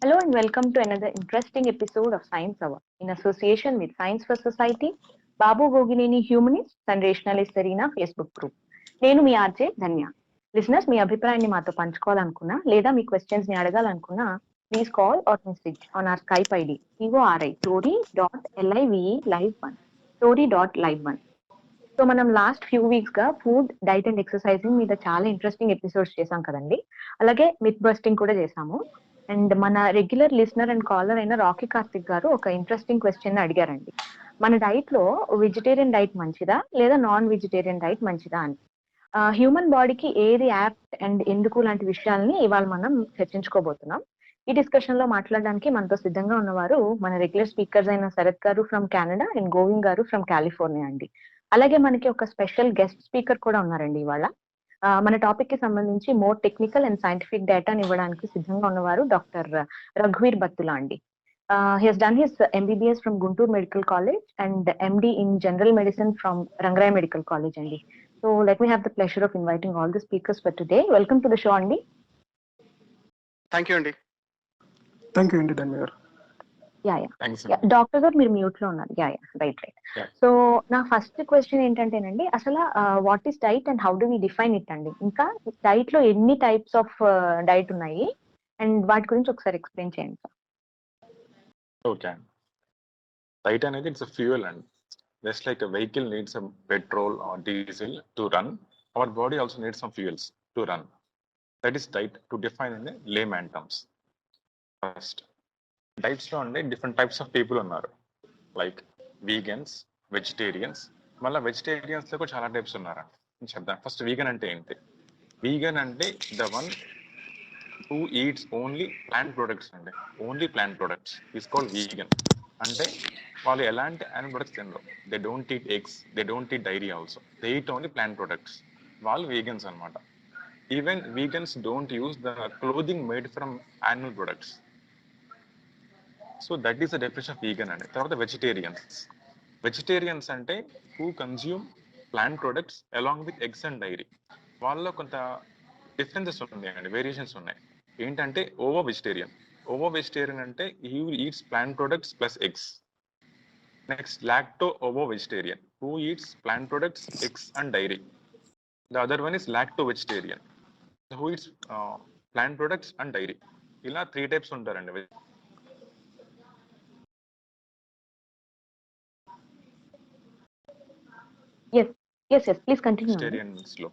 Hello and welcome to another interesting episode of Science Hour in association with Science for Society, Babu Gogineni Humanist, and Rationalist Arena Facebook group. నేను మీ RJ ధన్య. Listeners మీ అభిప్రాయాన్ని మాతో పంచుకోవాలనుకున్నా లేదా మీ questions ని అడగాలనుకున్నా please call or message on our Skype ID story.live1 story.live1. So మనం last few weeks గా food, diet and exercising మీద చాలా ఇంట్రెస్టింగ్ ఎపిసోడ్స్ చేసాం కదండి. అలాగే మిత్ బస్టింగ్ కూడా చేసాము. అండ్ మన రెగ్యులర్ లిసనర్ అండ్ కాలర్ అయిన రాకీ కార్తిక్ గారు ఒక ఇంట్రెస్టింగ్ క్వశ్చన్ అడిగారండి. మన డైట్ లో వెజిటేరియన్ డైట్ మంచిదా లేదా నాన్ వెజిటేరియన్ డైట్ మంచిదా అని. హ్యూమన్ బాడీకి ఏది యాప్ట్ అండ్ ఎందుకు లాంటి విషయాల్ని ఇవాళ మనం చర్చించుకోబోతున్నాం. ఈ డిస్కషన్ లో మాట్లాడడానికి మనతో సిద్ధంగా ఉన్నవారు మన రెగ్యులర్ స్పీకర్స్ అయిన శరత్ గారు ఫ్రమ్ కెనడా అండ్ గోవింద్ గారు ఫ్రమ్ కాలిఫోర్నియా అండి. అలాగే మనకి ఒక స్పెషల్ గెస్ట్ స్పీకర్ కూడా ఉన్నారండి ఇవాళ. మన టాపిక్ కి సంబంధించి మోర్ టెక్నికల్ అండ్ సైంటిఫిక్ డేటాని ఇవ్వడానికి సిద్ధంగా ఉన్నవారు డాక్టర్ రఘువీర్ బత్తులా అండి. He has done his MBBS from Guntur Medical College and MD in General Medicine from Rangaraya Medical College అండి. So let me have the pleasure of inviting all the speakers for today. Welcome to the show అండి. Thank you అండి ధన్య గారు. Doctor గారు మీరు mute లో ఉన్నారు. Right. So నా first question ఏంటంటేనండి, అసలు what is diet and how do we define it అండి. ఇంకా డైట్ లో ఎన్ని టైప్స్ ఆఫ్ డైట్ ఉన్నాయి అండ్ వాటి గురించి ఒకసారి ఎక్స్ప్లెయిన్ చేయండి సార్. ఓకే, డైట్ అనేది it's fuel and just like vehicle needs petrol or diesel to run, our body also needs some fuels to run. That is diet to define in layman terms. First diets లో అంటే different types of people ఉన్నారు, like vegans, vegetarians. మళ్ళీ vegetarians లో కూడా చాలా types ఉన్నారండి. చెప్తాను. First vegan అంటే ఏంటి? వీగన్ అంటే the one who eats only plant products అండి. Only plant products is called vegan. అంటే వాళ్ళు ఎలాంటి యానిమల్ ప్రొడక్ట్స్ తినరు. They don't eat eggs, they don't eat dairy also, they eat only plant products. వాళ్ళు vegans అనమాట. Even vegans don't use the clothing made from animal products. So that is the definition of vegan అండి. తర్వాత vegetarians. Vegetarians అంటే who consume plant products along with eggs and dairy. వాళ్ళలో కొంత differences ఉన్నాయండి, variations ఉన్నాయి. ఏంటంటే ovo vegetarian. Ovo vegetarian అంటే he eats plant products plus eggs. Next lacto ovo vegetarian, who eats plant products, eggs and dairy. The other one is lacto vegetarian, who eats plant products and dairy. ఇలా 3 types ఉంటారండి. Yes, please continue. Vegetarians లో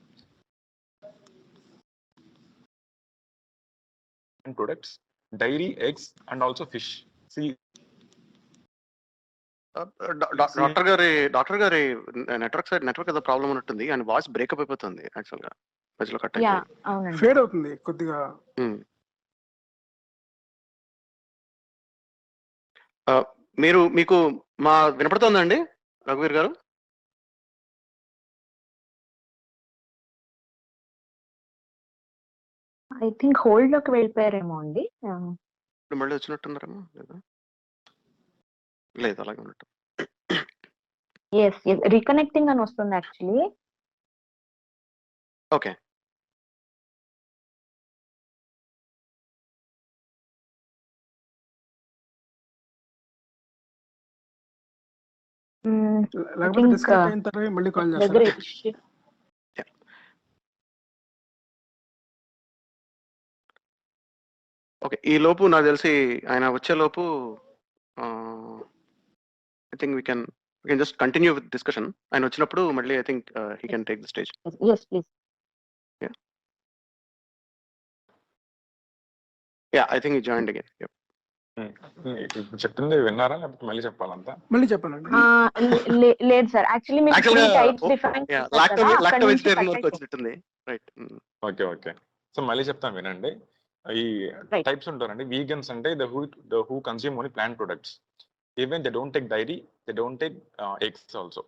products, dairy, eggs and also fish. See, doctor గారి network ఏదో problem ఉన్నట్టుంది, and voice breakup అయిపోతుంది. Actual గా మధ్యలో cut అవునండి, ఫేడ్ అవుతుంది కొద్దిగా. మీకు మా వినపడుతుందండి రఘువీర్ గారు? ఐ థింక్ హోల్డ్ లోకి వెళ్ళిపోయారేమో అండి. మళ్ళీ వచ్చినట్టున్నారేమో. లేదు, అలాగే ఉన్నట్టు. రీకనెక్టింగ్ అని వస్తుంది యాక్చువల్లీ. ఓకే, లేకపోతే డిస్కనెక్ట్ అయిన తర్వాత మళ్ళీ కాల్ చేస్తారా? ఓకే. ఈ లోపు నాకు తెలిసి ఆయన వచ్చే లోపు I think we can just continue with discussion. ఆయన వచ్చినప్పుడు మళ్ళీ I think he can take the stage. Yes, please. Yeah, I think he joined again. Yep. చెప్తుంది విన్నారా లేకపోతే మళ్ళీ చెప్పాలంతా? మళ్ళీ చెప్పాలండి. లేదు సార్, యాక్చువల్లీ మీరు 3 టైప్స్ డిఫైన్ లాక్టో వెజిటేరియన్ వరకు వచ్చినట్టుంది. రైట్. ఓకే. సో మళ్ళీ చెప్తాను వినండి. ఈ టైప్స్ ఉంటారండి. వీగన్స్ అంటే the who consume only plant products. Even they don't take dairy, they don't take eggs also.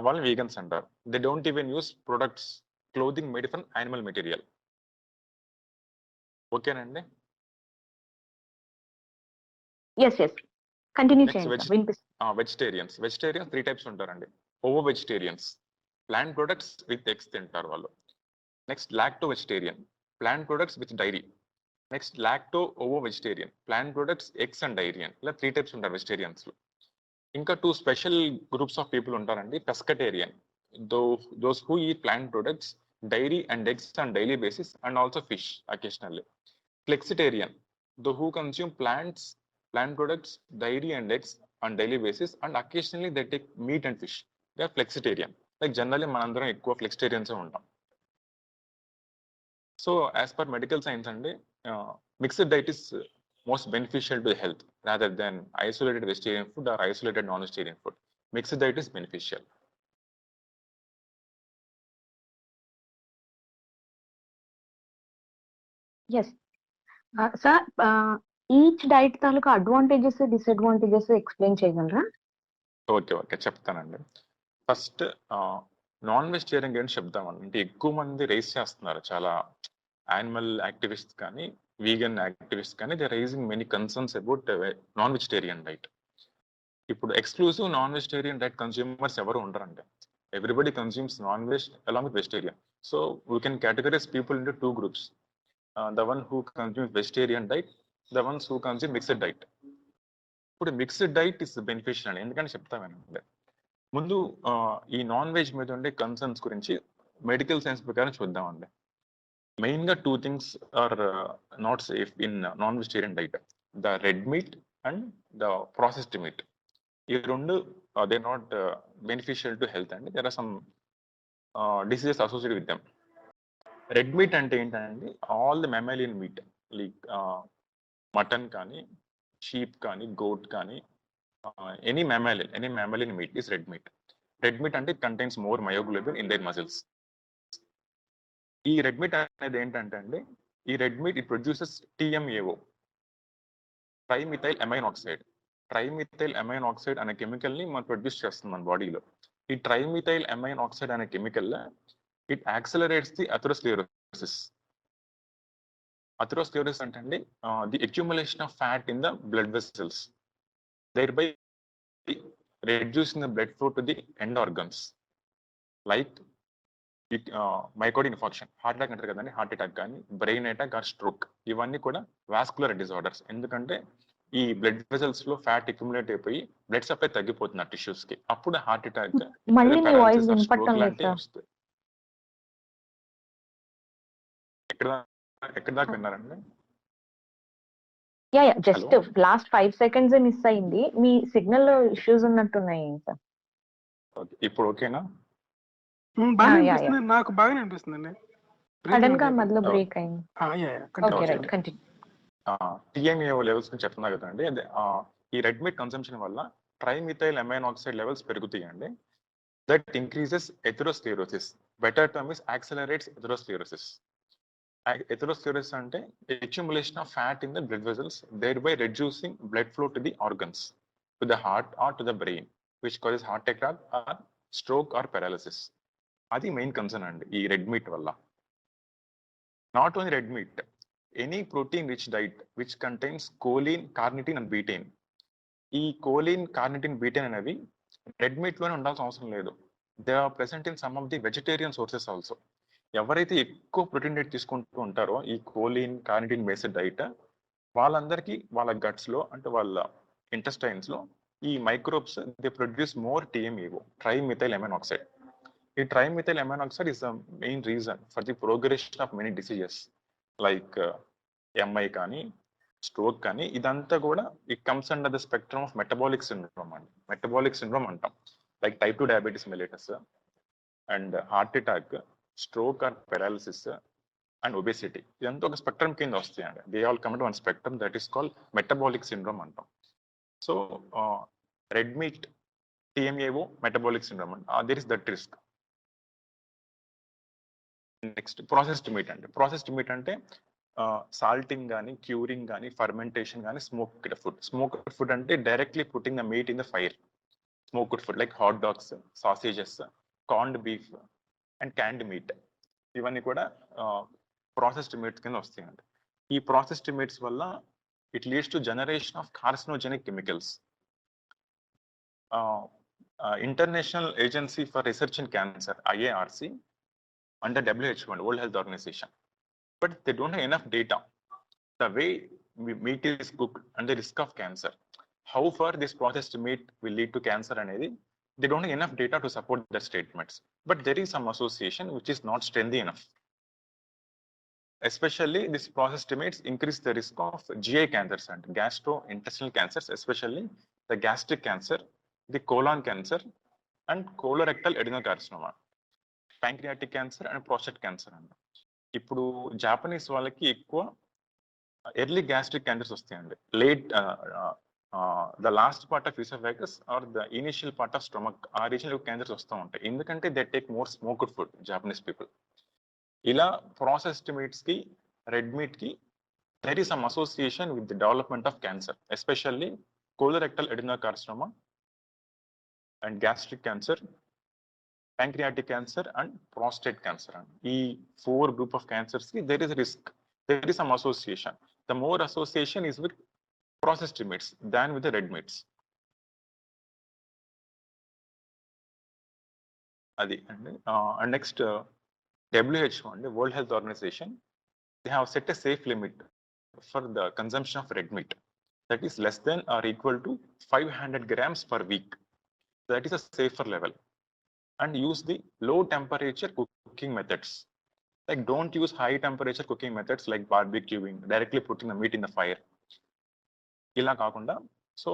వాళ్ళు వీగన్స్ అంటారు. They don't even use products clothing made from animal material. ఓకేనండి? yes continue చేయండి. Vegetarians 3 types ఉంటారండి. Ovo vegetarians, plant products with eggs తింటారు వాళ్ళు. Next lacto vegetarian, plant products with dairy. Next lacto ovo vegetarian, plant products, eggs and dairy అని. ఇలా 3 types ఉంటారు vegetarians లో. ఇంకా 2 స్పెషల్ గ్రూప్స్ ఆఫ్ పీపుల్ ఉంటారండి. Pescatarian, those who eat plant products, dairy and eggs on daily basis and also fish occasionally. Flexitarian, who consume plant products, dairy and eggs on daily basis and occasionally they take meat and fish. They are flexitarian. Like generally manandaram ఎక్కువ flexitarians ఉంటాం. So as per medical science and mixed diet is most beneficial to the health rather than isolated vegetarian food or isolated non-vegetarian food. Mixed diet is beneficial. Yes. Sir, each diet తాలూకా advantages disadvantages explain చేయగలరా? Okay చెప్తానండి. First non vegetarian గురించి చెప్దామండి. అంటే ఎక్కువ మంది raise చేస్తున్నారు, చాలా యానిమల్ యాక్టివిస్ట్ కానీ వీగన్ యాక్టివిస్ట్ కానీ they raising many concerns about non vegetarian diet. ఇప్పుడు exclusive non vegetarian diet consumers ఎవరు ఉండరండి. Everybody consumes non veg along with vegetarian. So we can categorize people into 2 groups. The one who consumes vegetarian diet, the ones who consume mixed diet. ఇప్పుడు mixed diet is beneficial అండి. ఎందుకంటే చెప్తామండి. ముందు ఈ non veg మీద ఉండే concerns గురించి medical science ప్రకారం చూద్దామండి. మెయిన్ గా 2 things are not safe in non vegetarian diet: the red meat and the processed meat. ఈ రెండు they not beneficial to health అండి. There are some diseases associated with them. Red meat అంటే ఏంటంటే all the mammalian meat, like mutton కానీ, sheep కానీ, goat కానీ, any mammalian meat is red meat. Red meat అంటే it contains more myoglobin in their muscles. ఈ red meat అనేది ఏంటంటే అండి, ఈ red meat it produces TMAO, trimethyl amine oxide. Trimethyl amine oxide అనే కెమికల్ ని మనం ప్రొడ్యూస్ చేస్తుంది మన బాడీలో. ఈ ట్రైమిథైల్ అమైన్ ఆక్సైడ్ అనే chemical it accelerates the atherosclerosis. Atherosclerosis అంటే అండి the accumulation of fat in the blood vessels, thereby reducing the blood flow to the end organs like myocardial infarction, heart attack అంటారు కదండి. Heart attack కానీ, brain attack or stroke, ఇవన్నీ కూడా vascular disorders. ఎందుకంటే ఈ blood vessels లో fat accumulate అయిపోయి blood supply తగ్గిపోతుంది ఆ టిష్యూస్ కి. అప్పుడు హార్ట్ అటాక్, మళ్ళీ మీ వాయిస్ వినపడటం లేదు సార్. వస్తుంది. ఎక్కడ దాకా విన్నారండి? Yeah just last 5 seconds miss అయింది. మీ సిగ్నల్ లో ఇష్యూస్ ఉన్నట్టున్నాయి సార్. ఇప్పుడు ఓకేనా? బాగా అనిపిస్తుంది, నాకు బాగానే అనిపిస్తుందండి. సడన్ గా మధ్యలో బ్రేక్ అయింది. Okay right, continue. TMAO levels గురించి చెప్తున్నా కదండి. అదే ఈ రెడ్ మీట్ కన్సంప్షన్ వల్ల ట్రైమిథైల్ అమైన్ ఆక్సైడ్ లెవెల్స్ పెరుగుతాయండి. That increases atherosclerosis. Better term is accelerates atherosclerosis. Atherosclerosis అంటే accumulation of fat in the blood vessels, thereby reducing blood flow to the organs, to the heart or to the brain, which causes heart attack or stroke or paralysis. అది main concern అండి ఈ red meat వల్ల. Not only red meat, any protein rich diet which contains choline, carnitine and betaine. ఈ choline, carnitine, betaine అనేవి red meat లోనే ఉండాల్సిన అవసరం లేదు. They are present in some of the vegetarian sources also. ఎవరైతే ఎక్కువ protein diet తీసుకుంటూ ఉంటారో ఈ కోలిన్, కార్నిటిన్ బేస్డ్ డైట్, వాళ్ళందరికీ వాళ్ళ గట్స్ లో అంటే వాళ్ళ ఇంటెస్టైన్స్ లో ఈ microbes they produce more TMAO, trimethyl amine oxide. ఈ trimethyl amine oxide is the main reason for the progression of many diseases like MI కానీ, స్ట్రోక్ కానీ. ఇదంతా కూడా it comes under the spectrum of metabolic syndrome అండి. Metabolic syndrome అంటాం, like type 2 diabetes mellitus and heart attack, stroke or paralysis and obesity. ఇదంతా ఒక spectrum కింద వస్తాయండి. They all come to one spectrum that is called metabolic syndrome అంటాం. So red meat, TMAO, metabolic syndrome అండి, there is that risk. Next processed meat అండి. Processed meat అంటే salting కానీ, curing కానీ, ఫర్మెంటేషన్ కానీ, స్మోక్డ్ ఫుడ్. స్మోక్డ్ ఫుడ్ అంటే directly putting the meat in the fire. Smoked food like hot dogs, sausages, corned beef and canned meat, ఇవన్నీ కూడా processed meats కింద వస్తాయండి. ఈ ప్రాసెస్డ్ మీట్స్ వల్ల it leads to generation of carcinogenic chemicals. International agency for research in cancer, IARC, under WHO and World Health Organization, but they don't have enough data. the way meat is cooked and the risk of cancer. How far this processed meat will lead to cancer అనేది they don't have enough data to support their statements. But there is some association which is not strengthy enough. Especially this processed meats increase the risk of GI cancers and gastrointestinal cancers, especially the gastric cancer, the colon cancer, and colorectal adenocarcinoma, pancreatic cancer and prostate cancer. ఇప్పుడు Japanese వాళ్ళకి ఎక్కువ early gastric cancers వస్తాయండి. Late the last part of oesophagus or the initial part of stomach ఆ reason cancers వస్తూ ఉంటాయి. ఎందుకంటే they take more smoked food Japanese people. ఇలా processed meats కి రెడ్ మీట్ కి there is some association with the development of cancer, especially colorectal adenocarcinoma and gastric cancer, pancreatic cancer and prostate cancer. ఈ 4 group of cancers ki there is a risk, there is some association. The more association is with processed meats than with the red meats. Adi and next WHO and the World Health Organization, they have set a safe limit for the consumption of red meat, that is less than or equal to 500 grams per week. That is a safer level. And use the low temperature cooking methods. Like don't use high temperature cooking methods like barbecuing, directly putting the meat in the fire. Ila kaakunda, so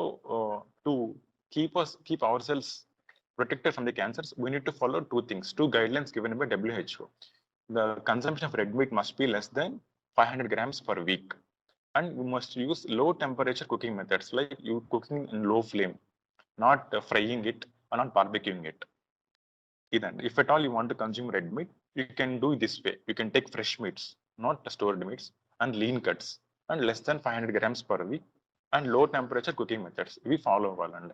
to keep ourselves protected from the cancers, we need to follow 2 things, 2 guidelines given by WHO. The consumption of red meat must be less than 500 grams per week. And you must use low temperature cooking methods, like you cooking in low flame, not frying it or not barbecuing it. If at all you want to consume red meat, you can do it this way. You can take fresh meats, not stored meats, and lean cuts, and less than 500 grams per week, and low temperature cooking methods. We follow all. And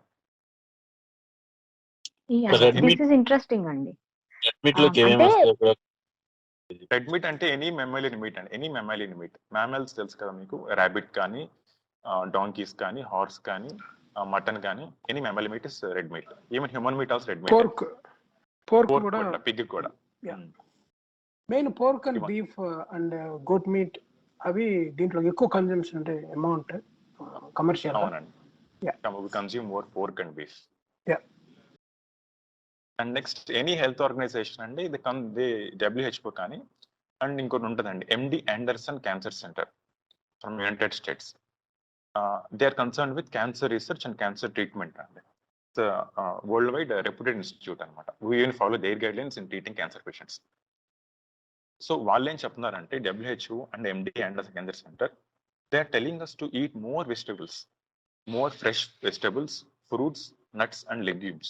this is interesting అండి. Red meat అంటే any mammalian meet అండి, any mammalian meet. Mammals తెలుసు కదా మీకు, rabbit కానీ, donkeys కానీ, horse కానీ, mutton కానీ, any mammalian meat is red meat. Even human meat also red meat. Pork కూడా, పిగ్ కూడా. Main pork and beef and goat meat అవి దీంట్లో ఎక్కువ కన్జంప్షన్ అంటే అమౌంట్ కమర్షియల్. అవునండి. We consume more pork and beef. Yeah. And next any health organization అండి, ఇది WHO కానీ, అండ్ ఇంకోటి ఉంటుందండి MD Anderson cancer center from United States. They are concern with cancer research and cancer treatment అండి. World wide reputed institute అనమాట. We will follow their guidelines in treating cancer patients. So వాళ్ళు ఏం చెప్తున్నారంటే WHO and MD Anderson cancer center, they are telling us to eat more vegetables, more fresh vegetables, fruits, nuts and legumes.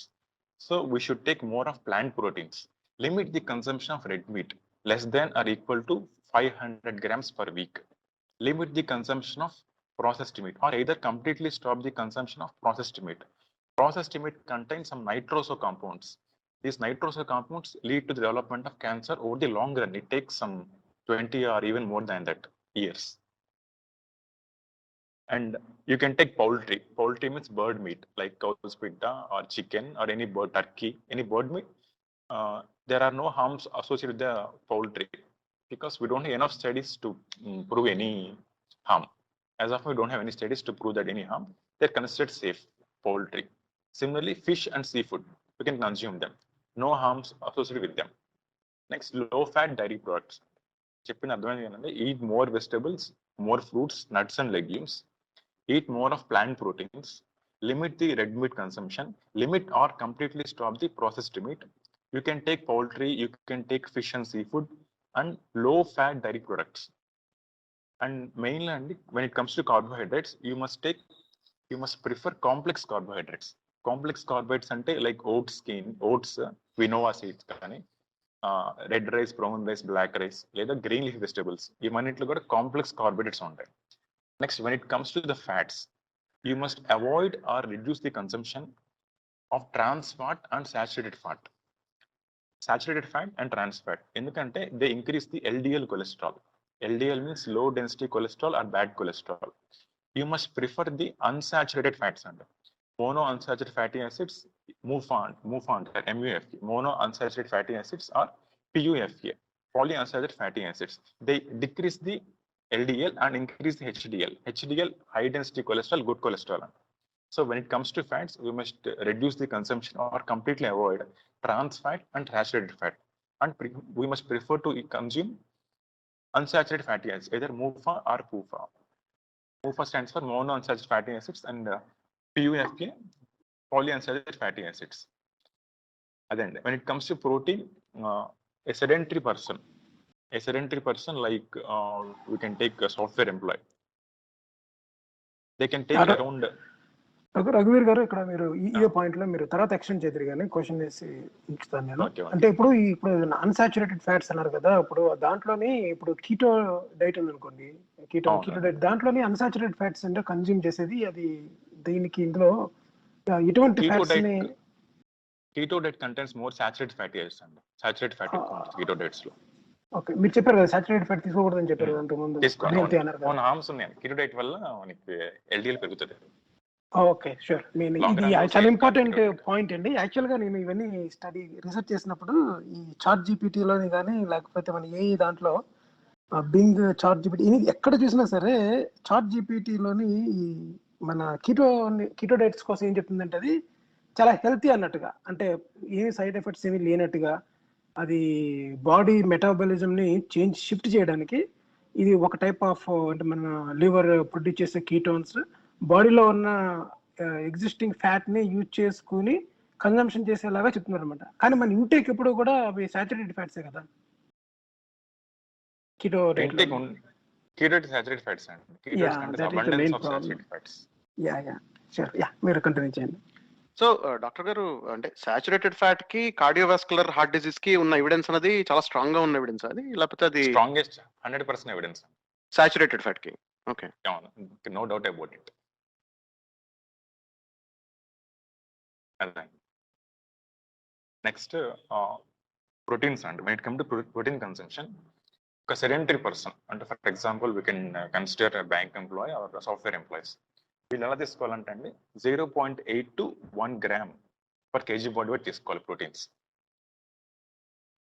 So we should take more of plant proteins. Limit the consumption of red meat less than or equal to 500 grams per week. Limit the consumption of processed meat, or either completely stop the consumption of processed meat. Processed meat contains some nitroso compounds. These nitroso compounds lead to the development of cancer over the long run. It takes some 20 or even more than that years. And you can take poultry. Poultry means bird meat, like cow's pitta or chicken or any bird, turkey, any bird meat. There are no harms associated with the poultry because we don't have enough studies to prove any harm. As of now, we don't have any studies to prove that any harm. They're considered safe, poultry. Similarly, fish and seafood, we can consume them. No harms associated with them. Next, low-fat dairy products. Cheppina ardhamaindi, eat more vegetables, more fruits, nuts and legumes. Eat more of plant proteins. Limit the red meat consumption. Limit or completely stop the processed meat. You can take poultry, you can take fish and seafood, and low-fat dairy products. And mainly, when it comes to carbohydrates, you must prefer complex carbohydrates. Complex carbohydrates ante like oats, quinoa seeds కానీ, red rice, brown rice, black rice లేదా green leaf vegetables, ఇవన్నింటిలో కూడా complex carbohydrates ఉంటాయి. Next, when it comes to the fats, you must avoid or reduce the consumption of trans fat and saturated fat. Saturated fat and trans fat, ఎందుకంటే they increase the LDL cholesterol. LDL means low density cholesterol or bad cholesterol. You must prefer the unsaturated fats and mono unsaturated fatty acids, MUFA, mono unsaturated fatty acids or PUFA, polyunsaturated fatty acids. They decrease the LDL and increase the HDL. HDL, high density cholesterol, good cholesterol. So when it comes to fats, we must reduce the consumption or completely avoid trans fat and saturated fat. And we must prefer to consume unsaturated fatty acids, either MUFA or PUFA. MUFA stands for monounsaturated fatty acids, and PUFA, polyunsaturated fatty acids. Then when it comes to protein, a sedentary person like we can take a software employee. They can take around. రఘువీర్ గారు, ఇక్కడ మీరు ఇదే point లో మీరు తర్వాత extend చేద్దరు కానీ question వేసి ఉంచుతాను నేను. అంటే ఇప్పుడు అన్సాచురేటెడ్ ఫ్యాట్స్ అన్నారు కదా, ఇప్పుడు దాంట్లోని ఇప్పుడు కీటో డైట్ ఉంది అనుకోండి, కీటో డైట్ దాంట్లోని అన్సాచురేటెడ్ ఫ్యాట్స్ అంటే కన్జ్యూమ్ చేసేది, అది దీనికి ఇందులో ఎటువంటి ఫ్యాట్స్ ని? Keto diet contains more saturated fatty acids అండి. సాచురేటెడ్ ఫ్యాటీ కీటో డైట్స్ లో. ఓకే, మీరు చెప్పారు కదా సాచురేటెడ్ ఫ్యాట్ తీసుకోకూడదని చెప్పారు అంతకుముందు. మన హార్మ్స్ ఉన్నాయి కీటో డైట్ వల్ల, మనకి LDL పెరుగుతుంది. Okay, sure. ఇది చాలా ఇంపార్టెంట్ పాయింట్ అండి. యాక్చువల్ గా నేను ఇవన్నీ రీసెర్చ్ చేసినప్పుడు ఈ చాట్ జీపీటీలోని కానీ లేకపోతే మన ఏ దాంట్లో బింగ్ చాట్ జీపీటీ ఎక్కడ చూసినా సరే చాట్ జీపీటీలోని ఈ మన కీటో డైట్స్ కోసం ఏం చెప్తుందంటే అది చాలా హెల్తీ అన్నట్టుగా, అంటే ఏ సైడ్ ఎఫెక్ట్స్ ఏమీ లేనట్టుగా, అది బాడీ మెటాబాలిజం ని షిఫ్ట్ చేయడానికి ఇది ఒక టైప్ ఆఫ్, అంటే మన లివర్ ప్రొడ్యూస్ చేసే కీటోన్స్ బాడీలో ఉన్న ఎగ్జిస్టింగ్ ఫ్యాట్ ని యూజ్ చేసుకుని కన్జంప్షన్ చేసేలాగా చెప్తున్నారు అనమాట. కానీ మన ఇంటేక్ ఎప్పుడు కూడా అవి సాచురేటెడ్ ఫ్యాట్సే కదా. కీటో డైట్ సాచురేటెడ్ ఫ్యాట్స్ అండి. మీరు కంటిన్యూ చేయండి. సో డాక్టర్ గారు, అంటే సాచురేటెడ్ ఫ్యాట్ కి కార్డియోవాస్కులర్ హార్ట్ డిసీజ్ కి ఉన్న ఎవిడెన్స్ అనేది చాలా స్ట్రాంగ్ గా ఉన్న ఎవిడెన్స్ అది, లేకపోతే అది స్ట్రాంగెస్ట్ 100% ఎవిడెన్స్ సాచురేటెడ్ ఫ్యాట్ కి? Okay, no doubt about it. Next proteins అండి. when it comes to protein consumption, ఒక సెడెంటరీ పర్సన్, అంటే for example we can consider bank employee or software employees, వీళ్ళు ఎలా తీసుకోవాలంటే అండి 0.8 to 1 gram per kg body weight తీసుకోవాలి proteins.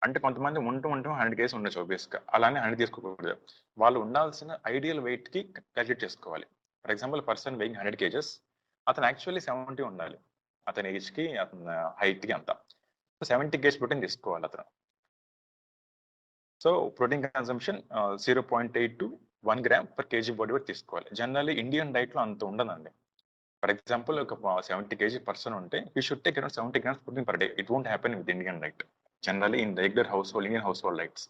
అంటే కొంతమంది ఉంటూ 100 kgs ఉండొచ్చు obviously, అలానే 100 తీసుకోకూడదు. వాళ్ళు ఉండాల్సిన ఐడియల్ వెయిట్ కి క్యాల్కులేట్ చేసుకోవాలి. For example person weighing 100 kgs, అతను యాక్చువల్లీ 70 ఉండాలి, అతని ఏజ్ కి అతని హైట్ కి అంతా. 70 kgs ప్రోటీన్ తీసుకోవాలి అతను. So protein consumption 0.8 to 1 gram per kg body weight తీసుకోవాలి. జనరల్లీ ఇండియన్ డైట్ లో అంత ఉండదండి. ఫర్ ఎగ్జాంపుల్ ఒక 70 kg పర్సన్ ఉంటే you should take around 70 grams protein per day. It won't happen with Indian diet. Generally in regular household, Indian household diets,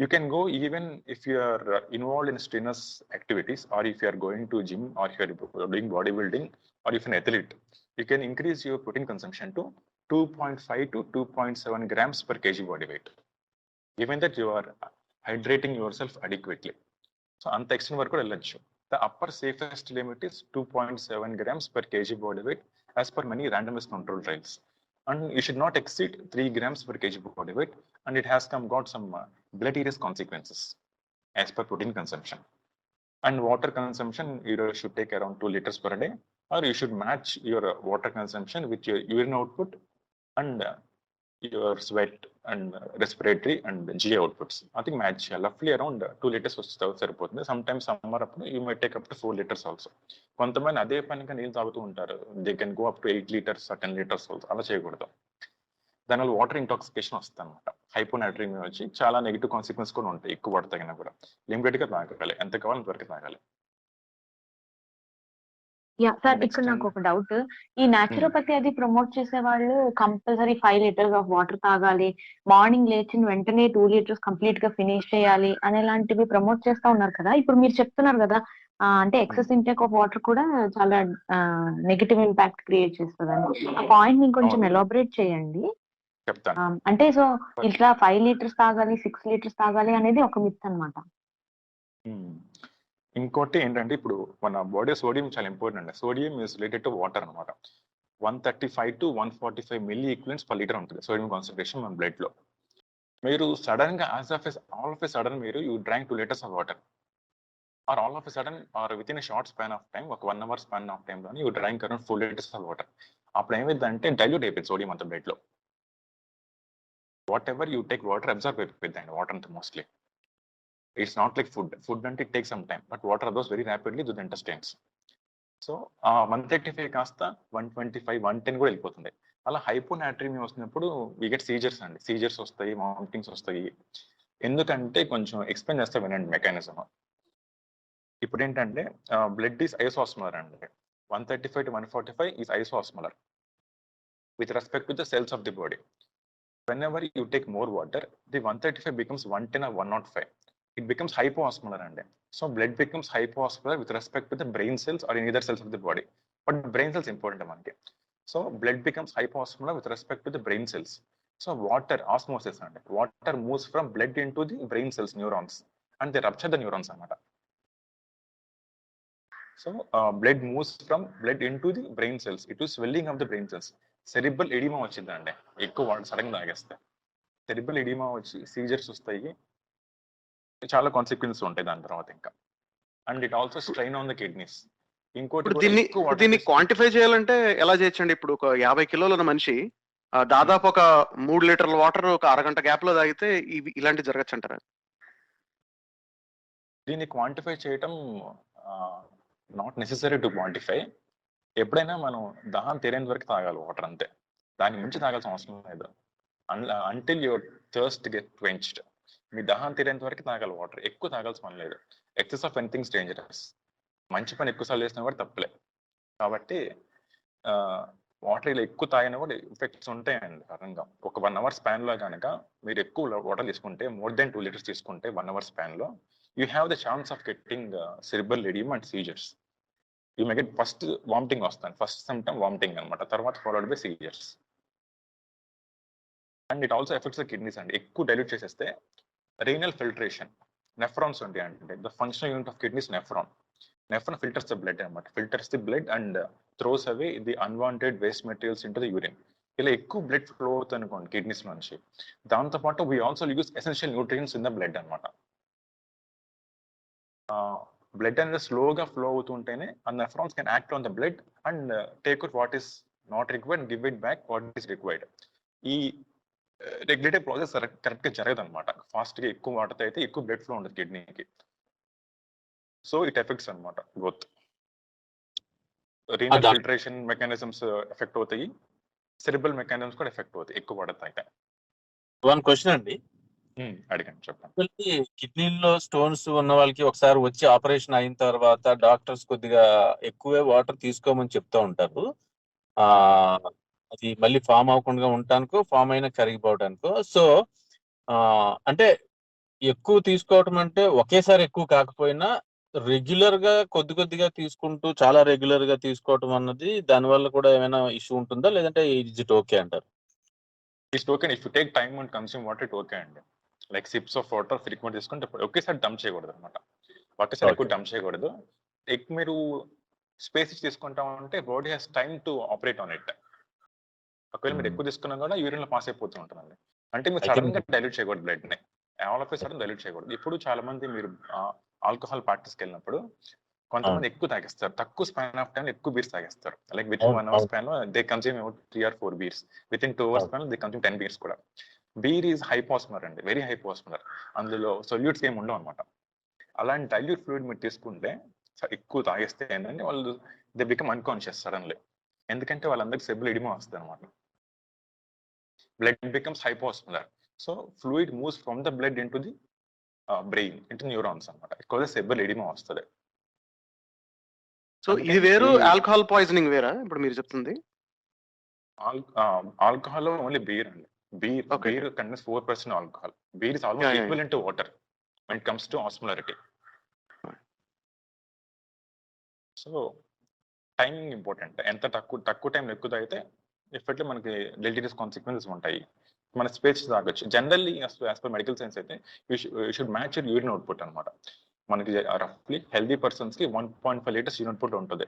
you can go even if you are involved in strenuous activities, or if you are going to gym, or if you are doing bodybuilding, or if an athlete, you can increase your protein consumption to 2.5 to 2.7 grams per kg body weight, given that you are hydrating yourself adequately. So anta extent varaku vellochu. The upper safest limit is 2.7 grams per kg body weight as per many randomized control trials, and you should not exceed 3 grams per kg body weight, and it has got some deleterious consequences as per protein consumption. And water consumption, you should take around 2 liters per day, or you should match your water consumption with your urine output and your sweat and respiratory and GI outputs. I think match roughly around 2 liters సరిపోతుంది. Sometimes summer అప్పుడు you might take up to 4 liters also. కొంతమంది అదే పనిగా నీళ్ళు తాగుతూ ఉంటారు, they can go up to 8 liters or 10 liters also. అలా చేయకూడదు. దానివల్ల వాటర్ ఇంటాక్సికేషన్ వస్తుంది అనమాట. హైపోనాట్రిమియా వచ్చి చాలా నెగిటివ్ కాన్సిక్వెన్స్ కూడా ఉంటాయి. ఎక్కువ వాటర్ తాగినా కూడా లిమిటెడ్ గా తాగాలి, ఎంత కావాలి అంతవరకు తాగాలి. యా సార్, ఇక్కడ నాకు ఒక డౌట్. ఈ న్యాచురోపతి అది ప్రమోట్ చేసే వాళ్ళు కంపల్సరీ 5 liters ఆఫ్ వాటర్ తాగాలి, మార్నింగ్ లేచిన వెంటనే 2 liters కంప్లీట్ గా ఫినిష్ చేయాలి అనేలాంటివి ప్రమోట్ చేస్తా ఉన్నారు కదా. ఇప్పుడు మీరు చెప్తున్నారు కదా, అంటే ఎక్సెస్ ఇంటేక్ ఆఫ్ వాటర్ కూడా చాలా నెగటివ్ ఇంపాక్ట్ క్రియేట్ చేస్తుందని. ఆ పాయింట్ ని కొంచెం ఎలాబరేట్ చేయండి. అంటే సో ఇట్లా 5 liters తాగాలి, 6 liters తాగాలి అనేది ఒక మిత్ అన్నమాట. ఇంకోటి ఏంటంటే, ఇప్పుడు మన బాడీ సోడియం చాలా ఇంపార్టెంట్ అండి. Sodium is related to water అనమాట. 135 to 145 milliequivalents per litre ఉంటుంది సోడియం కాన్సన్ట్రేషన్ మన బ్లడ్ లో. మీరు సడన్ గా ఆల్ ఆఫ్ ఎ సడన్ మీరు you drank 2 liters of water, or all of a sudden or within short span of time, ఒక 1 hour span of time లోని you drank around 4 liters of water. అప్పుడు ఏమైందంటే dilute అయిపోయింది sodium అంత blood లో. What ever you take water observe అయిపోయింది అండి water అంతా mostly. It's not like food అంటే it takes some time, but water absorbs very rapidly to the intestines. So 135 కాస్త 125 110 కూడా వెళ్ళిపోతుంది. అలా హైపోనాట్రిమియా వస్తున్నప్పుడు వి గెట్ సీజర్స్ అండి. సీజర్స్ వస్తాయి, వామిటింగ్స్ వస్తాయి. ఎందుకంటే కొంచెం ఎక్స్ప్లెయిన్ చేస్తా వినండి మెకానిజం. ఇప్పుడు ఏంటంటే బ్లడ్ ఈస్ ఐసోస్మోలర్ అండి. 135 to 145 is isosmolar with respect to the cells of the body. Whenever you take more water, the 135 becomes 110 or 105. It becomes hypoosmolar and so blood becomes hypoosmolar with respect to the brain cells or any other cells of the body. But brain cells important amanke. So blood becomes hypoosmolar with respect to the brain cells. So water osmosis and water moves from blood into the brain cells neurons and they rupture the neurons anamata. So blood moves from blood into the brain cells. It is swelling of the brain cells. Cerebral edema వచ్చిందండి ఎక్కువ water sudden గా తాగేస్తే. Cerebral oedema వచ్చి scissors వస్తాయి, చాలా consequences ఉంటాయి దాని తర్వాత ఇంకా. And it also strain on the kidneys. ఇంకోటి దీన్ని క్వాంటిఫై చేయాలంటే ఎలా చేయొచ్చండి? ఇప్పుడు ఒక 50 కిలోల ఉన్న మనిషి దాదాపు ఒక 3 లీటర్ల వాటర్ ఒక అరగంట గ్యాప్ లో తాగితే ఇలాంటి జరగచ్చు అంటారా? దీన్ని క్వాంటిఫై చేయటం నాట్ నెసెసరీ టు క్వాంటిఫై. ఎప్పుడైనా మనం దాహం తీరేంత వరకు తాగాలి వాటర్, అంతే. దాని మించి తాగాల్సిన అవసరం లేదు. Until your thirst get quenched. మీ దాహం తీరేంత వరకు తాగాలి వాటర్, ఎక్కువ తాగాల్సిన పని లేదు. Excess of anything's dangerous. మంచి పని ఎక్కువసార్లు చేసినా కూడా తప్పలే. కాబట్టి వాటర్ ఇలా ఎక్కువ తాగినా కూడా ఎఫెక్ట్స్ ఉంటాయండి పరంగా. ఒక 1 hour స్పాన్ లో కనుక మీరు ఎక్కువ వాటర్ తీసుకుంటే, మోర్ దెన్ 2 liters తీసుకుంటే 1 hour స్పాన్ లో, you have the chance of getting cerebral oedema and seizures. You may get first vomiting వస్తాను, ఫస్ట్ సిమ్టమ్ వామిటింగ్ అనమాట, తర్వాత followed by seizures. And it also affects the kidneys అండి. ఎక్కువ dilute చేసేస్తే renal filtration, nephrons ఉంటాయి అంటే the functional unit of kidneys nephron. Nephron filters the blood అనమాట, filters the blood and throws away the unwanted waste materials into the urine. ఇలా ఎక్కువ blood flow అవుతుంది అనుకోండి కిడ్నీస్ నుంచి, దాంతోపాటు we also use essential nutrients in the blood అనమాట. Blood అనేది స్లోగా ఫ్లో అవుతుంటేనే ఆ nephrons can act on the blood and take out what is not required, give it back what is required. ఈ regulatory process correct గా జరగదు అనమాట. Fast గా ఎక్కువ వాటర్ అయితే ఎక్కువ బ్లడ్ ఫ్లో ఉండదు కిడ్నీకి. సో ఇట్ ఎఫెక్ట్స్ అనమాట both. Renal filtration mechanisms effect అవుతాయి, సెరిబ్రల్ మెకానిజమ్స్ కూడా ఎఫెక్ట్ అవుతాయి ఎక్కువ వాటర్ తాగితే. వన్ క్వశ్చన్ అండి, అడిగండి, చెప్పండి. కిడ్నీలో స్టోన్స్ ఉన్న వాళ్ళకి ఒకసారి వచ్చి ఆపరేషన్ అయిన తర్వాత డాక్టర్స్ కొద్దిగా ఎక్కువే వాటర్ తీసుకోమని చెప్తూ ఉంటారు. అది మళ్ళీ ఫామ్ అవ్వకుండా ఉండటానికో, ఫామ్ అయినా కరిగిపోవడానికో. సో అంటే ఎక్కువ తీసుకోవటం అంటే ఒకేసారి ఎక్కువ కాకపోయినా రెగ్యులర్ గా కొద్దిగా తీసుకుంటూ చాలా రెగ్యులర్ గా తీసుకోవటం అన్నది దానివల్ల కూడా ఏమైనా ఇష్యూ ఉంటుందా, లేదంటే ఇజ్ ఇట్ ఓకే అంటారు? It's okay if you take time and consume water, it okay అండి. Like sips of water frequent తీసుకుంటే ఒకేసారి డంప్ చేయకూడదు అనమాట. ఒకేసారి ఎక్కువ డంప్ చేయకూడదు. మీరు స్పేస్ తీసుకుంటామంటే body has time to operate on it. ఒకవేళ మీరు ఎక్కువ తీసుకున్నా కూడా యూరిన్ లో పాస్ అయిపోతూ ఉంటుందండి. అంటే మీరు సడన్ గా డైల్యూట్ చేయకూడదు బ్లడ్ ని, all of A sudden dilute చేయకూడదు. ఇప్పుడు చాలా మంది మీరు ఆల్కహాల్ పార్టీస్కి వెళ్ళినప్పుడు కొంతమంది ఎక్కువ తాగేస్తారు, తక్కువ స్పాన్ ఆఫ్ టైం ఎక్కువ బీర్స్ తాగేస్తారు. లైక్ విత్ 1 hour స్పాన్ లో they consume 3 or 4 beers. With in 2 hours span లో దే కన్స్యూమ్ 10 beers కూడా. బీర్ ఈజ్ హైపోస్మర్ అండి, వెరీ హైపోస్మర్. అందులో సొల్యూట్స్ ఏమి ఉండవు అనమాట. అలాంటి డైల్యూట్ ఫ్లూయిడ్ మీరు తీసుకుంటే ఎక్కువ తాగేస్తే ఏంటంటే వాళ్ళు దే బికమ్ అన్కాన్షియస్ సడన్లీ. ఎందుకంటే వాళ్ళందరికీ సెరిబ్రల్ ఎడిమా వస్తుంది అనమాట. Blood becomes hyposmolar. So fluid moves from the blood into the brain, into neurons అనమాట. ఎక్కువ సెరిబ్రల్ ఎడిమా వస్తుంది. సో ఇది వేరు, ఆల్కహాల్ పాయిజనింగ్ వేరా ఇప్పుడు మీరు చెప్తుంది? ఆల్కహాల్ ఓన్లీ బీర్ అండి. Beer contains 4% alcohol. Beer is almost equivalent to water when it comes to osmolarity. So timing important. ఎంత తక్కువ టైంలో ఎక్కువ తాగితే ఎఫెక్ట్ మనకి డెలిటరీస్ కాన్సిక్వెన్సెస్ ఉంటాయి. మన స్పేస్ తాగొచ్చు. Generally as per medical science అయితే you should match your urine output అనమాట. మనకి రఫ్లీ హెల్దీ పర్సన్స్ కి 1.5 liters యూరిన్ అవుట్పుట్ ఉంటుంది.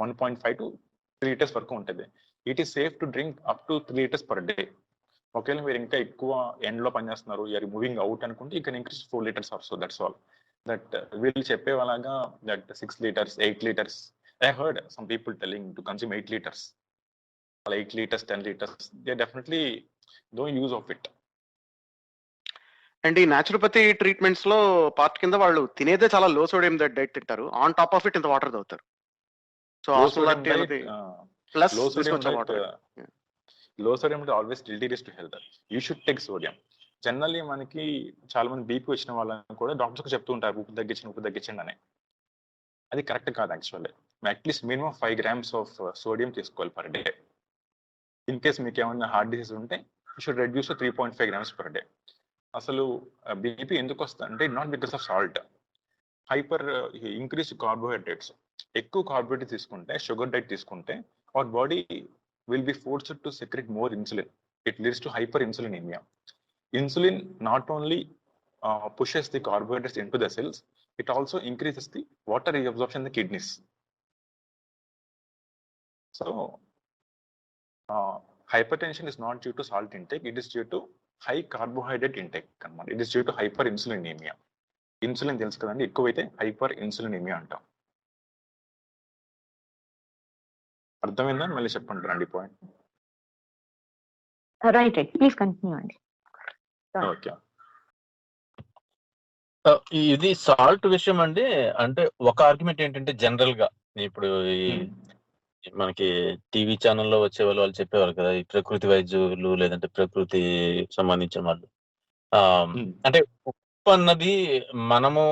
1.5 to 3 liters వరకు ఉంటుంది. It is safe to drink up to 3 liters per day. ఒకవేళ మీరు ఇంకా ఎక్కువ ఎండ్ లో పనిచేస్తున్నారు, యూఆర్ మూవింగ్ అవుట్ అనుకుంటే you can increase 4 liters or so. That's all. That వీళ్ళు చెప్పేవాళ్ళగా that 6 liters 8 liters. I heard some people telling to consume 8 liters. 8 liters 10 liters, they definitely don't use of it. And ఈ naturopathy treatments లో part కింద వాళ్ళు తినేదే చాలా లో sodium diet తింటారు, ఆన్ టాప్ ఆఫ్ ఇట్ ఇంత వాటర్ తాగుతారు. సో Low sodium ఆస్మోలారిటీ diet, అనేది ప్లస్ low sodium తీసుకొచ్చే diet, water. low sodium diet always deleterious to health. You should take sodium. Generally మనకి చాలా మంది బీపీ వచ్చిన వాళ్ళని కూడా డాక్టర్స్ చెప్తూ ఉంటారు ఉప్పు తగ్గించండి అని. అది కరెక్ట్ కాదు actually. At least minimum 5 grams of sodium తీసుకోవాలి పర్ డే. ఇన్ కేస్ మీకు ఏమైనా హార్ట్ డిసీజ్ ఉంటే you should reduce 3.5 grams per day. అసలు బీపీ ఎందుకు వస్తుంది అంటే not because of salt, hyper increase carbohydrates. ఎక్కువ కార్బోహైడ్రేట్ తీసుకుంటే, షుగర్ డైట్ తీసుకుంటే our body will be forced to secret more insulin. It leads to hyper insulinaemia. Insulin not only pushes the carbohydrates into the cells, it also increases the water reabsorption in the kidneys. So hypertension is not due to salt intake, it is due to high carbohydrate intake. It is due to hyperinsulinemia. Insulin తెలుసు కదండి, ఎక్కువైతే hyper insulinaemia అంటాం. అర్థమైందా? మళ్ళీ చెప్పండి రండి point. Right please continue అండి. Okay, ఇది సాల్ట్ విషయం అండి. అంటే ఒక ఆర్గ్యుమెంట్ ఏంటంటే జనరల్ గా ఇప్పుడు మనకి టీవీ ఛానల్లో వచ్చే వాళ్ళు చెప్పేవారు కదా, ఈ ప్రకృతి వైద్యులు లేదంటే ప్రకృతి సంబంధించిన వాళ్ళు. అంటే ఉప్పు అన్నది మనము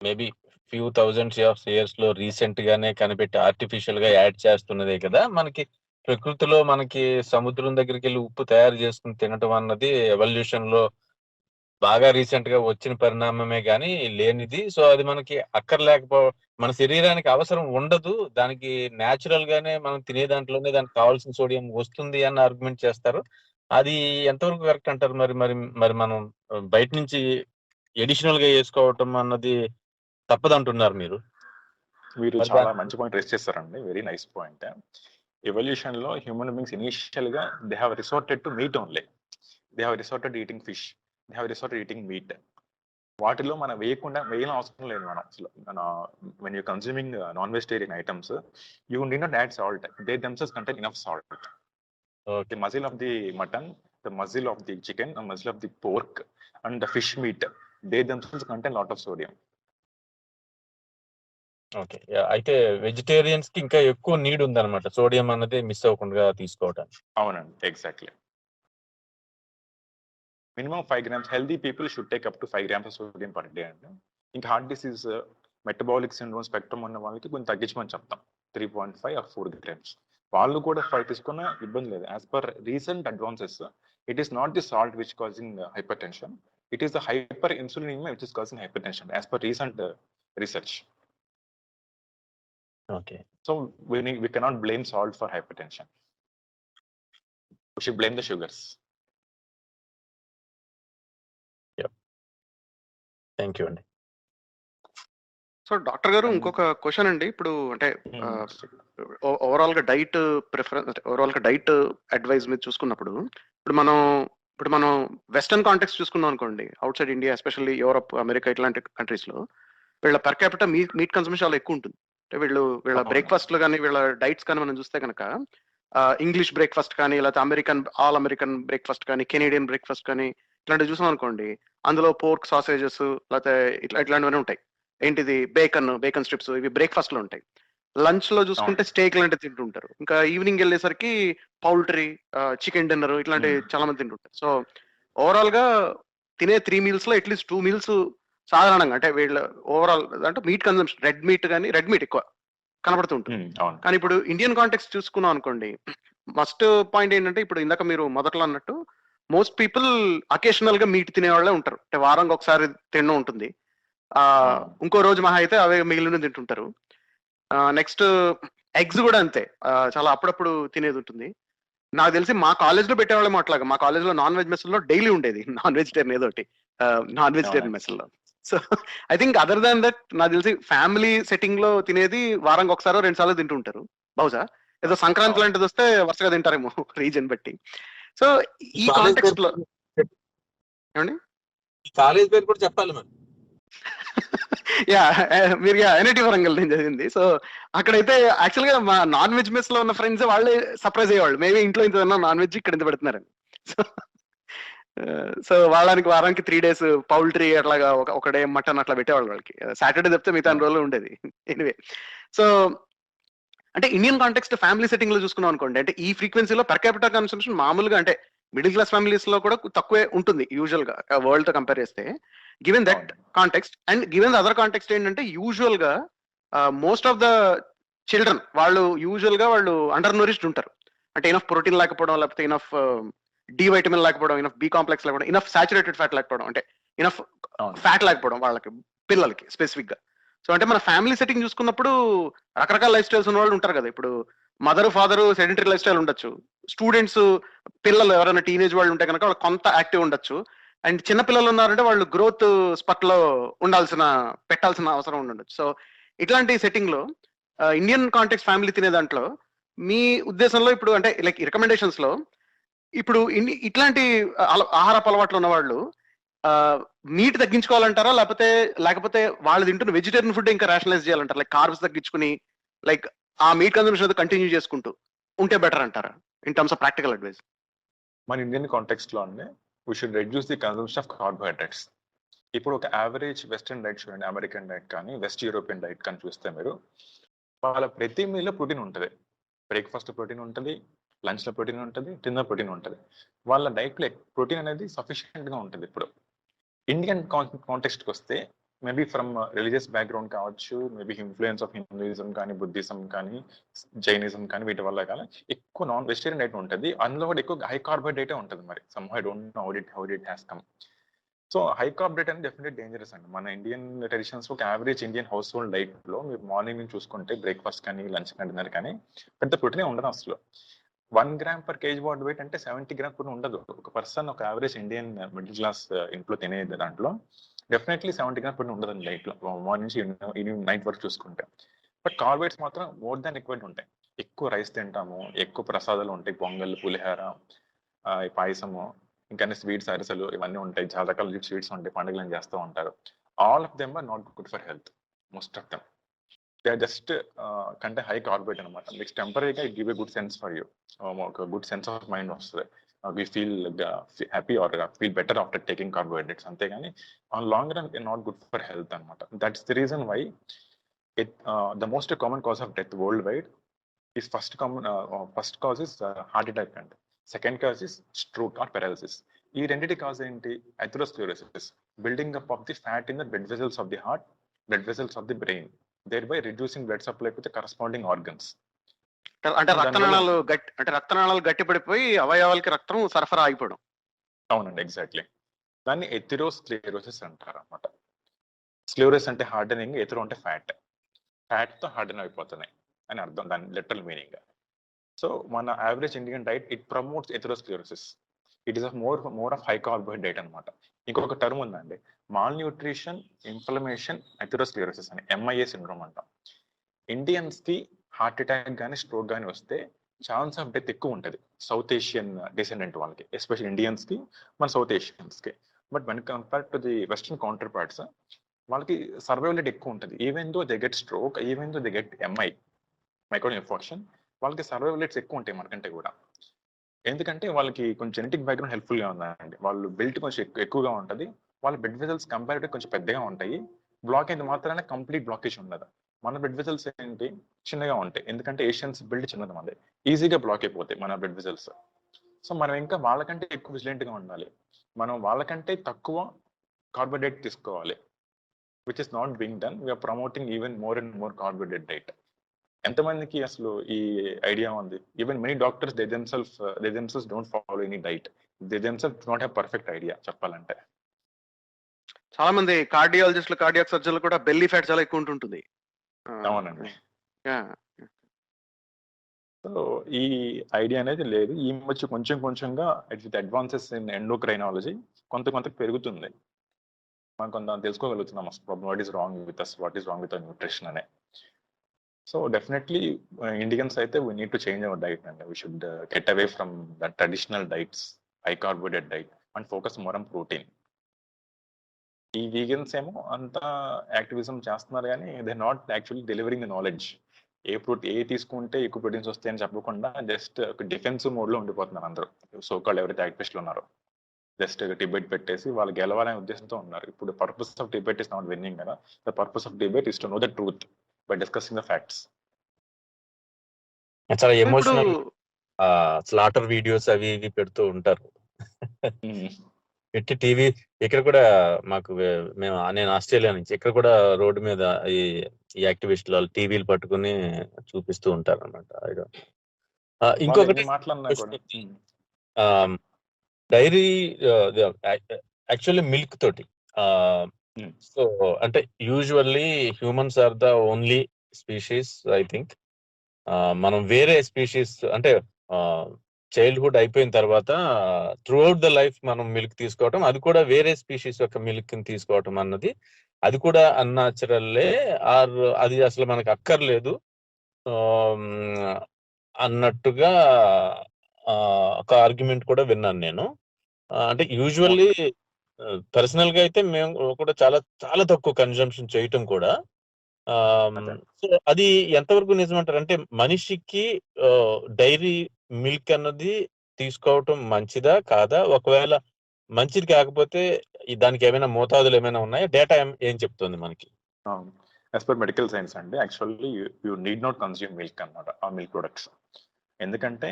maybe few thousands of years లో రీసెంట్ గానే కనిపెట్టి ఆర్టిఫిషియల్ గా యాడ్ చేస్తున్నదే కదా. మనకి ప్రకృతిలో మనకి సముద్రం దగ్గరికి వెళ్ళి ఉప్పు తయారు చేసుకుని తినటం అన్నది ఎవల్యూషన్ లో బాగా రీసెంట్ గా వచ్చిన పరిణామమే గాని లేనిది. సో అది మనకి అక్కర్లేకపో, మన శరీరానికి అవసరం ఉండదు, దానికి న్యాచురల్ గానే మనం తినే దాంట్లోనే దానికి కావాల్సిన సోడియం వస్తుంది అని ఆర్గ్యుమెంట్ చేస్తారు. అది ఎంతవరకు కరెక్ట్ అంటారు? మరి మరి మరి మనం బయట నుంచి ఎడిషనల్ గా వేసుకోవటం అన్నది తప్పదంటున్నారు మీరు. మీరు చాలా మంచి పాయింట్ రేస్ చేస్తారండి, వెరీ నైస్ పాయింట్. ఎవల్యూషన్ లో హ్యూమన్ బీయింగ్స్ ఇనిషియల్ గా they have resorted to meet only. They have resorted eating fish, they have resorted eating meet. వాటిలో మనం వేయని అవసరం లేదు. మనం అసలు when you're consuming non-vegetarian items, you need not add salt. They themselves contain enough salt. Okay. The muzzle of the mutton, the muzzle of the chicken, the muzzle of the pork, and the fish meat, they themselves contain lot of sodium. Okay, అయితే vegetarians కి ఇంకా ఎక్కువ need ఉందన్నమాట sodium అన్నది miss అవ్వకుండా తీసుకోవడానికి. అవునండి, exactly. Minimum 5 grams. Healthy people should take up to 5 grams of sodium per day అండి. ఇంకా heart disease, metabolic syndrome spectrum ఉన్న వాళ్ళకి కొంచెం తగ్గించమని చెప్తాం, 3.5 or 4 grams. వాళ్ళు కూడా 5 తీసుకున్న ఇబ్బంది లేదు. As per recent advances, it is not the salt which causing hyper tension, it is the hyper insulinaemia which is causing hyper tension as per recent research. Okay, so we cannot blame salt for hypertension. We should blame the sugars. Thank you అండి. So doctor గారు ఇంకొక question అండి. ఇప్పుడు అంటే overall గా diet preference, overall గా diet advise మీద చూసుకున్నప్పుడు ఇప్పుడు మనం వెస్టర్న్ కాంటెక్స్ట్ చూసుకున్నాం అనుకోండి, out side India, especially Europe, America ఇట్లాంటి కంట్రీస్ లో వీళ్ళ పర్ క్యాపిటల్ మీట్ కన్సంప్షన్ చాలా ఎక్కువ ఉంటుంది. అంటే వీళ్ళ బ్రేక్ఫాస్ట్ లో కానీ వీళ్ళ డైట్స్ కానీ మనం చూస్తే కనుక ఇంగ్లీష్ బ్రేక్ఫాస్ట్ కానీ, లేకపోతే ఆల్ అమెరికన్ బ్రేక్ఫాస్ట్ కానీ, కెనేడియన్ బ్రేక్ఫాస్ట్ కానీ ఇట్లాంటివి చూసాం అనుకోండి, అందులో పోర్క్ సాసేజెస్ లేకపోతే ఇట్లాంటివన్నీ ఉంటాయి. ఏంటిది బేకన్ స్ట్రిప్స్, ఇవి బ్రేక్ఫాస్ట్ లో ఉంటాయి. లంచ్ లో చూసుకుంటే స్టేక్ లాంటివి తింటుంటారు. ఇంకా ఈవినింగ్ వెళ్ళేసరికి పౌల్ట్రీ, చికెన్ డిన్నర్ ఇట్లాంటివి చాలా మంది తింటుంటారు. సో ఓవరాల్ గా తినే 3 meals లో అట్లీస్ట్ 2 meals సాధారణంగా అంటే వీళ్ళ ఓవరాల్ అంటే మీట్ కన్సంప్షన్, రెడ్ మీట్ ఎక్కువ కనబడుతుంటుంది. కానీ ఇప్పుడు ఇండియన్ కాంటెక్స్ట్ చూసుకున్నాం అనుకోండి, ఫస్ట్ పాయింట్ ఏంటంటే ఇప్పుడు ఇందాక మీరు మొదట్లో అన్నట్టు మోస్ట్ పీపుల్ అకేషనల్ గా మీట్ తినే వాళ్ళే ఉంటారు. అంటే వారానికి ఒకసారి తినడం ఉంటుంది, ఇంకో రోజు మహా అయితే అవే మిగిలిన తింటుంటారు. నెక్స్ట్ ఎగ్స్ కూడా అంతే, చాలా అప్పుడప్పుడు తినేది ఉంటుంది. నాకు తెలిసి మా కాలేజ్ లో పెట్టేవాళ్ళేమో అట్లాగా. మా కాలేజ్ లో నాన్ వెజ్ మెస్ లో డైలీ ఉండేది నాన్ వెజిటేరియన్ ఏదోటి, నాన్ వెజిటేరియన్ మెస్ లో. So I think other than that నాకు తెలిసి ఫ్యామిలీ సెట్టింగ్ లో తినేది వారానికి ఒకసారో 2 సార్లు తింటుంటారు. బహుశా ఏదో సంక్రాంతి లాంటిది వస్తే వరుసగా తింటారేమో రీజన్ బట్టి. సో ఈ కాంటెక్స్ట్ లో ఏమండి కాలేజ్ పేరు కూడా చెప్పాలి మరి. మీరు ఎన్ఐటి వరంగల్ నేను చదివింది. సో అక్కడైతే యాక్చువల్ గా మా నాన్ వెజ్ మెస్ లో ఉన్న ఫ్రెండ్స్ వాళ్ళే సర్ప్రైజ్ అయ్యేవాళ్ళు, మేబీ ఇంట్లో ఇంత నాన్ వెజ్ ఇక్కడ ఇంత పెడుతున్నారని. సో సో వాళ్ళకి వారానికి 3 days పౌల్ట్రీ అట్లాగా ఒక డే మటన్ అట్లా పెట్టేవాళ్ళు వాళ్ళకి. సాటర్డే తప్పితే మిగతా రోజులు ఉండేది. ఎనివే సో అంటే ఇండియన్ కాంటెక్స్ట్ ఫ్యామిలీ సెట్టింగ్ లో చూసుకున్నాం అనుకోండి, అంటే ఈ ఫ్రీక్వెన్సీలో పర్ క్యాపిటల్ కన్సంప్షన్ మామూలుగా అంటే మిడిల్ క్లాస్ ఫ్యామిలీస్ లో కూడా తక్కువే ఉంటుంది యూజువల్ గా వరల్డ్ తో కంపేర్ చేస్తే. Given that context and given the other context ఏంటంటే యూజువల్ గా మోస్ట్ ఆఫ్ ద చిల్డ్రన్ వాళ్ళు యూజువల్ గా వాళ్ళు అండర్ నూరిష్డ్ ఉంటారు. అంటే ఇనఫ్ ప్రోటీన్ లేకపోవడం, లేకపోతే ఇనఫ్ డి వైటమిన్ లేకపోవడం, ఇనఫ్ బి కాంప్లెక్స్ లేకపోవడం, ఇనఫ్ సాచురేటెడ్ ఫ్యాట్ లేకపోవడం, అంటే ఇనఫ్ ఫ్యాట్ లేకపోవడం వాళ్ళకి, పిల్లలకి స్పెసిఫిక్ గా. సో అంటే మన ఫ్యామిలీ సెట్టింగ్ చూసుకున్నప్పుడు రకరకాల లైఫ్ స్టైల్స్ ఉన్న వాళ్ళు ఉంటారు కదా. ఇప్పుడు mother father sedentary life style ఉండొచ్చు, స్టూడెంట్స్ పిల్లలు ఎవరైనా టీనేజ్ వాళ్ళు ఉంటే కనుక వాళ్ళు కొంత యాక్టివ్ ఉండొచ్చు, అండ్ చిన్న పిల్లలు ఉన్నారంటే వాళ్ళు గ్రోత్ స్పట్ లో పెట్టాల్సిన అవసరం ఉండొచ్చు. సో ఇట్లాంటి సెట్టింగ్ లో ఇండియన్ కాంటెక్స్ ఫ్యామిలీ తినే దాంట్లో మీ ఉద్దేశంలో ఇప్పుడు అంటే లైక్ రికమెండేషన్స్ లో ఇప్పుడు ఇట్లాంటి ఆహారపు అలవాట్లు ఉన్న వాళ్ళు మీట్ తగ్గించుకోవాలంటారా, లేకపోతే వాళ్ళు తింటున్న వెజిటేరియన్ ఫుడ్ ఇంకా రేషనలైజ్ చేయాలంటారా? లైక్ కార్బ్స్ తగ్గించుకుని లైక్ ఆ మీట్ కన్సంప్షన్ కంటిన్యూ చేసుకుంటూ ఉంటే బెటర్ అంటారా in terms of practical advice? మన ఇండియన్ కాంటెక్స్ట్ లో అంటే we should reduce the consumption of carbohydrates. ఇప్పుడు ఒక యావరేజ్ వెస్టర్న్ డైట్ చూడండి, అమెరికన్ డైట్ కానీ వెస్ట్ యూరోపియన్ డైట్ కానీ చూస్తే మీరు వాళ్ళ ప్రతి మీలో ప్రోటీన్ ఉంటుంది. బ్రేక్ఫాస్ట్ ప్రోటీన్ ఉంటుంది, లంచ్ లో ప్రోటీన్ ఉంటుంది, డిన్నర్ ప్రోటీన్ ఉంటుంది. వాళ్ళ డైట్ లో ప్రోటీన్ అనేది సఫిషియెంట్ గా ఉంటుంది. ఇప్పుడు ఇండియన్ కాంటెక్స్ట్కి వస్తే మేబీ ఫ్రమ్ రిలీజియస్ బ్యాక్గ్రౌండ్ కావచ్చు, మేబీ ఇన్ఫ్లుయెన్స్ ఆఫ్ హిందూయిజం కానీ, బుద్ధిజం కానీ, జైనిజం కానీ, వీటి వల్ల కానీ ఎక్కువ నాన్ వెజిటేరియన్ డైట్ ఉంటుంది. అందులో కూడా ఎక్కువ హై కార్బోహైడ్రేటే ఉంటుంది. మరి some I don't know how it has come. So high carbohydrate అనేది డెఫినెట్ డేంజరస్ అండి. మన ఇండియన్ ట్రెడిషన్స్ ఒక average Indian house hold diet లో మీరు మార్నింగ్ నుంచి చూసుకుంటే బ్రేక్ఫాస్ట్ కానీ, లంచ్ కానీ, డిన్నర్ కానీ పెద్ద ప్రోటీనే ఉండదు అసలు. 1 gram per kg body weight అంటే 70 grams కూడా ఉండదు. ఒక పర్సన్ ఒక యావరేజ్ ఇండియన్ మిడిల్ క్లాస్ ఇంట్లో తినే దాంట్లో డెఫినెట్లీ 70 grams కూడా ఉండదు డైట్ లో, మార్నింగ్ నుంచి ఈవినింగ్ నైట్ వరకు చూసుకుంటే. బట్ కార్బోహైడ్రేట్స్ మాత్రం మోర్ దాన్ రిక్వైర్డ్ ఉంటాయి. ఎక్కువ రైస్ తింటాము, ఎక్కువ ప్రసాదాలు ఉంటాయి, పొంగల్, పులిహార, పాయసము, ఇంకా స్వీట్స్, అరిసెలు ఇవన్నీ ఉంటాయి, చాలా రకాల స్వీట్స్ ఉంటాయి, పండుగలు చేస్తూ ఉంటారు. All of them are not good for health, most of them. They are just కంటే హై కార్బోహైడ్రేట్ అనమాట. మీకు టెంపరీగా give a good sense for you, ఒక గుడ్ సెన్స్ ఆఫ్ మైండ్ వస్తుంది. We feel happy or feel better after taking carbohydrates. అంతేగాని on long run not good for health అనమాట. That's the reason why the most common cause of death worldwide is first cause is heart attack and second cause is stroke or paralysis. ఈ రెండింటి cause ఏంటి? Atherosclerosis, building up of the fat in the blood vessels of the heart, blood vessels of the brain, thereby reducing blood supply to the corresponding organs. అంటే రక్తనాళాలు గట్టిపడిపోయి అవయవాలకి రక్తం సరఫరా అయిపోవడం. అవునండి, exactly. దాన్ని ఎథెరోస్క్లెరోసిస్ అంటారు అనమాట. స్క్లెరోసిస్ అంటే హార్డనింగ్, ఎథెరో అంటే ఫ్యాట్, ఫ్యాట్ తో హార్డన్ అయిపోతున్నాయి అని అర్థం, దాని లిటరల్ మీనింగ్. సో మన average Indian diet it promotes atherosclerosis. It is more of high carbohydrate అనమాట. ఇంకొక టర్మ్ ఉందండి, మాల్ న్యూట్రిషన్, ఇన్ఫ్లమేషన్, అథెరోస్క్లెరోసిస్ అని, MIA సిండ్రోమ్ అంటాం. ఇండియన్స్ కి హార్ట్ అటాక్ కానీ, స్ట్రోక్ కానీ వస్తే ఛాన్స్ ఆఫ్ డెత్ ఎక్కువ ఉంటుంది సౌత్ ఏషియన్ డిసెండెంట్ వాళ్ళకి, ఎస్పెషల్లీ ఇండియన్స్ కి, మన సౌత్ ఏషియన్స్ కి. But when compare to the western counter parts, వాళ్ళకి సర్వైవల్ రేట్ ఎక్కువ ఉంటుంది. Even though they get stroke, even though they get myocardial infarction, వాళ్ళకి సర్వైవల్ రేట్స్ ఎక్కువ ఉంటాయి మనకంటే కూడా. ఎందుకంటే వాళ్ళకి కొంచెం జెనెటిక్ బ్యాక్గ్రౌండ్ హెల్ప్ఫుల్ గా ఉందండి. వాళ్ళు బిల్ట్ కొంచెం ఎక్కువగా ఉంటుంది, వాళ్ళ బ్లడ్ వెసల్స్ కంపారిటివ్ కొంచెం పెద్దగా ఉంటాయి. బ్లాక్ అయితే మాత్రాన కంప్లీట్ బ్లాకేజ్ ఉండదు. మన బ్లడ్ వెసల్స్ ఏంటి, చిన్నగా ఉంటాయి. ఎందుకంటే ఏషియన్స్ బిల్డ్ చిన్నది, మంది ఈజీగా బ్లాక్ అయిపోతాయి మన బ్లడ్ వెసల్స్. సో మనం ఇంకా వాళ్ళకంటే ఎక్కువ విజిలెంట్ గా ఉండాలి. మనం వాళ్ళకంటే తక్కువ కార్బోహైడ్రేట్ తీసుకోవాలి, which is not being done. We're promoting even more and more carbohydrate diet. ఎంతమందికి అసలు ఈ ఐడియా ఉంది? Even many doctors they themselves don't follow any diet. They themselves don't have perfect idea చెప్పాలంటే. చాలా మంది కార్డియాలజిస్టులు, కార్డియాక్ సర్జన్లు కూడా belly fat చాలా ఎక్కువ ఉంటుంది. అవునండి. సో ఈ ఐడియా అనేది లేదు. ఈ మధ్య కొంచెంగా విత్ అడ్వాన్సెస్ ఇన్ ఎండోక్రైనాలజీ కొంత పెరుగుతుంది. మనం కొంత తెలుసుకోగలుగుతున్నాం అసలు what is wrong with us, what is wrong with nutrition అనే. So definitely Indians అయితే we need to change our diet and we should get away from the traditional diets, high carbohydrate diet, and focus more on protein. ఈ vegans ఏమో అంత activism చేస్తున్నారు కానీ they not actually delivering the knowledge. ఏ తీసుకుంటే ఎక్కువ proteins వస్తాయని చెప్పకుండా జస్ట్ ఒక డిఫెన్సివ్ మోడ్ లో ఉండిపోతున్నారు అందరూ, సో కాల్డ్ ఎవరైతే యాక్టివిస్టులు ఉన్నారో. జస్ట్ డిబేట్ పెట్టేసి వాళ్ళు గెలవాలనే ఉద్దేశంతో ఉన్నారు. ఇప్పుడు purpose of debate is not winning కదా, the purpose of debate is to know the truth by discussing the facts. చాలా ఇప్పుడు ఎమోషనల్ స్లాటర్ వీడియోస్ అవి ఇవి పెడుతూ ఉంటారు. పెట్టి టీవీ ఇక్కడ కూడా మాకు నేను ఆస్ట్రేలియా నుంచి ఇక్కడ కూడా రోడ్డు మీద ఈ యాక్టివిస్టులు వాళ్ళు టీవీలు పట్టుకుని చూపిస్తూ ఉంటారు అన్నమాట. ఇంకొకటి మాట్లాడినా కూడా డైరీ యాక్చువల్లీ మిల్క్ తోటి. సో అంటే usually humans are the only species I think. మనం వేరే స్పీషీస్ అంటే చైల్డ్హుడ్ అయిపోయిన తర్వాత త్రూ అవుట్ ద లైఫ్ మనం మిల్క్ తీసుకోవటం, అది కూడా వేరే స్పీషీస్ యొక్క మిల్క్ తీసుకోవటం అన్నది అది కూడా అన్యాచురల్లే, ఆర్ అది అసలు మనకు అక్కర్లేదు అన్నట్టుగా ఒక ఆర్గ్యుమెంట్ కూడా విన్నాను నేను. అంటే యూజువల్లీ పర్సనల్ గా అయితే మేము కూడా చాలా చాలా తక్కువ కన్జంప్షన్ చేయటం కూడా. సో అది ఎంతవరకు నిజమంటారు? అంటే మనిషికి డైరీ మిల్క్ అన్నది తీసుకోవటం మంచిదా కాదా? ఒకవేళ మంచిది కాకపోతే దానికి ఏమైనా మోతాదులు ఏమైనా ఉన్నాయా? డేటా ఏం చెప్తుంది మనకి? యాజ్ పర్ మెడికల్ సైన్స్ అండి, actually you need not consume milk అన్నమాట, ఆ మిల్క్ ప్రొడక్ట్స్. ఎందుకంటే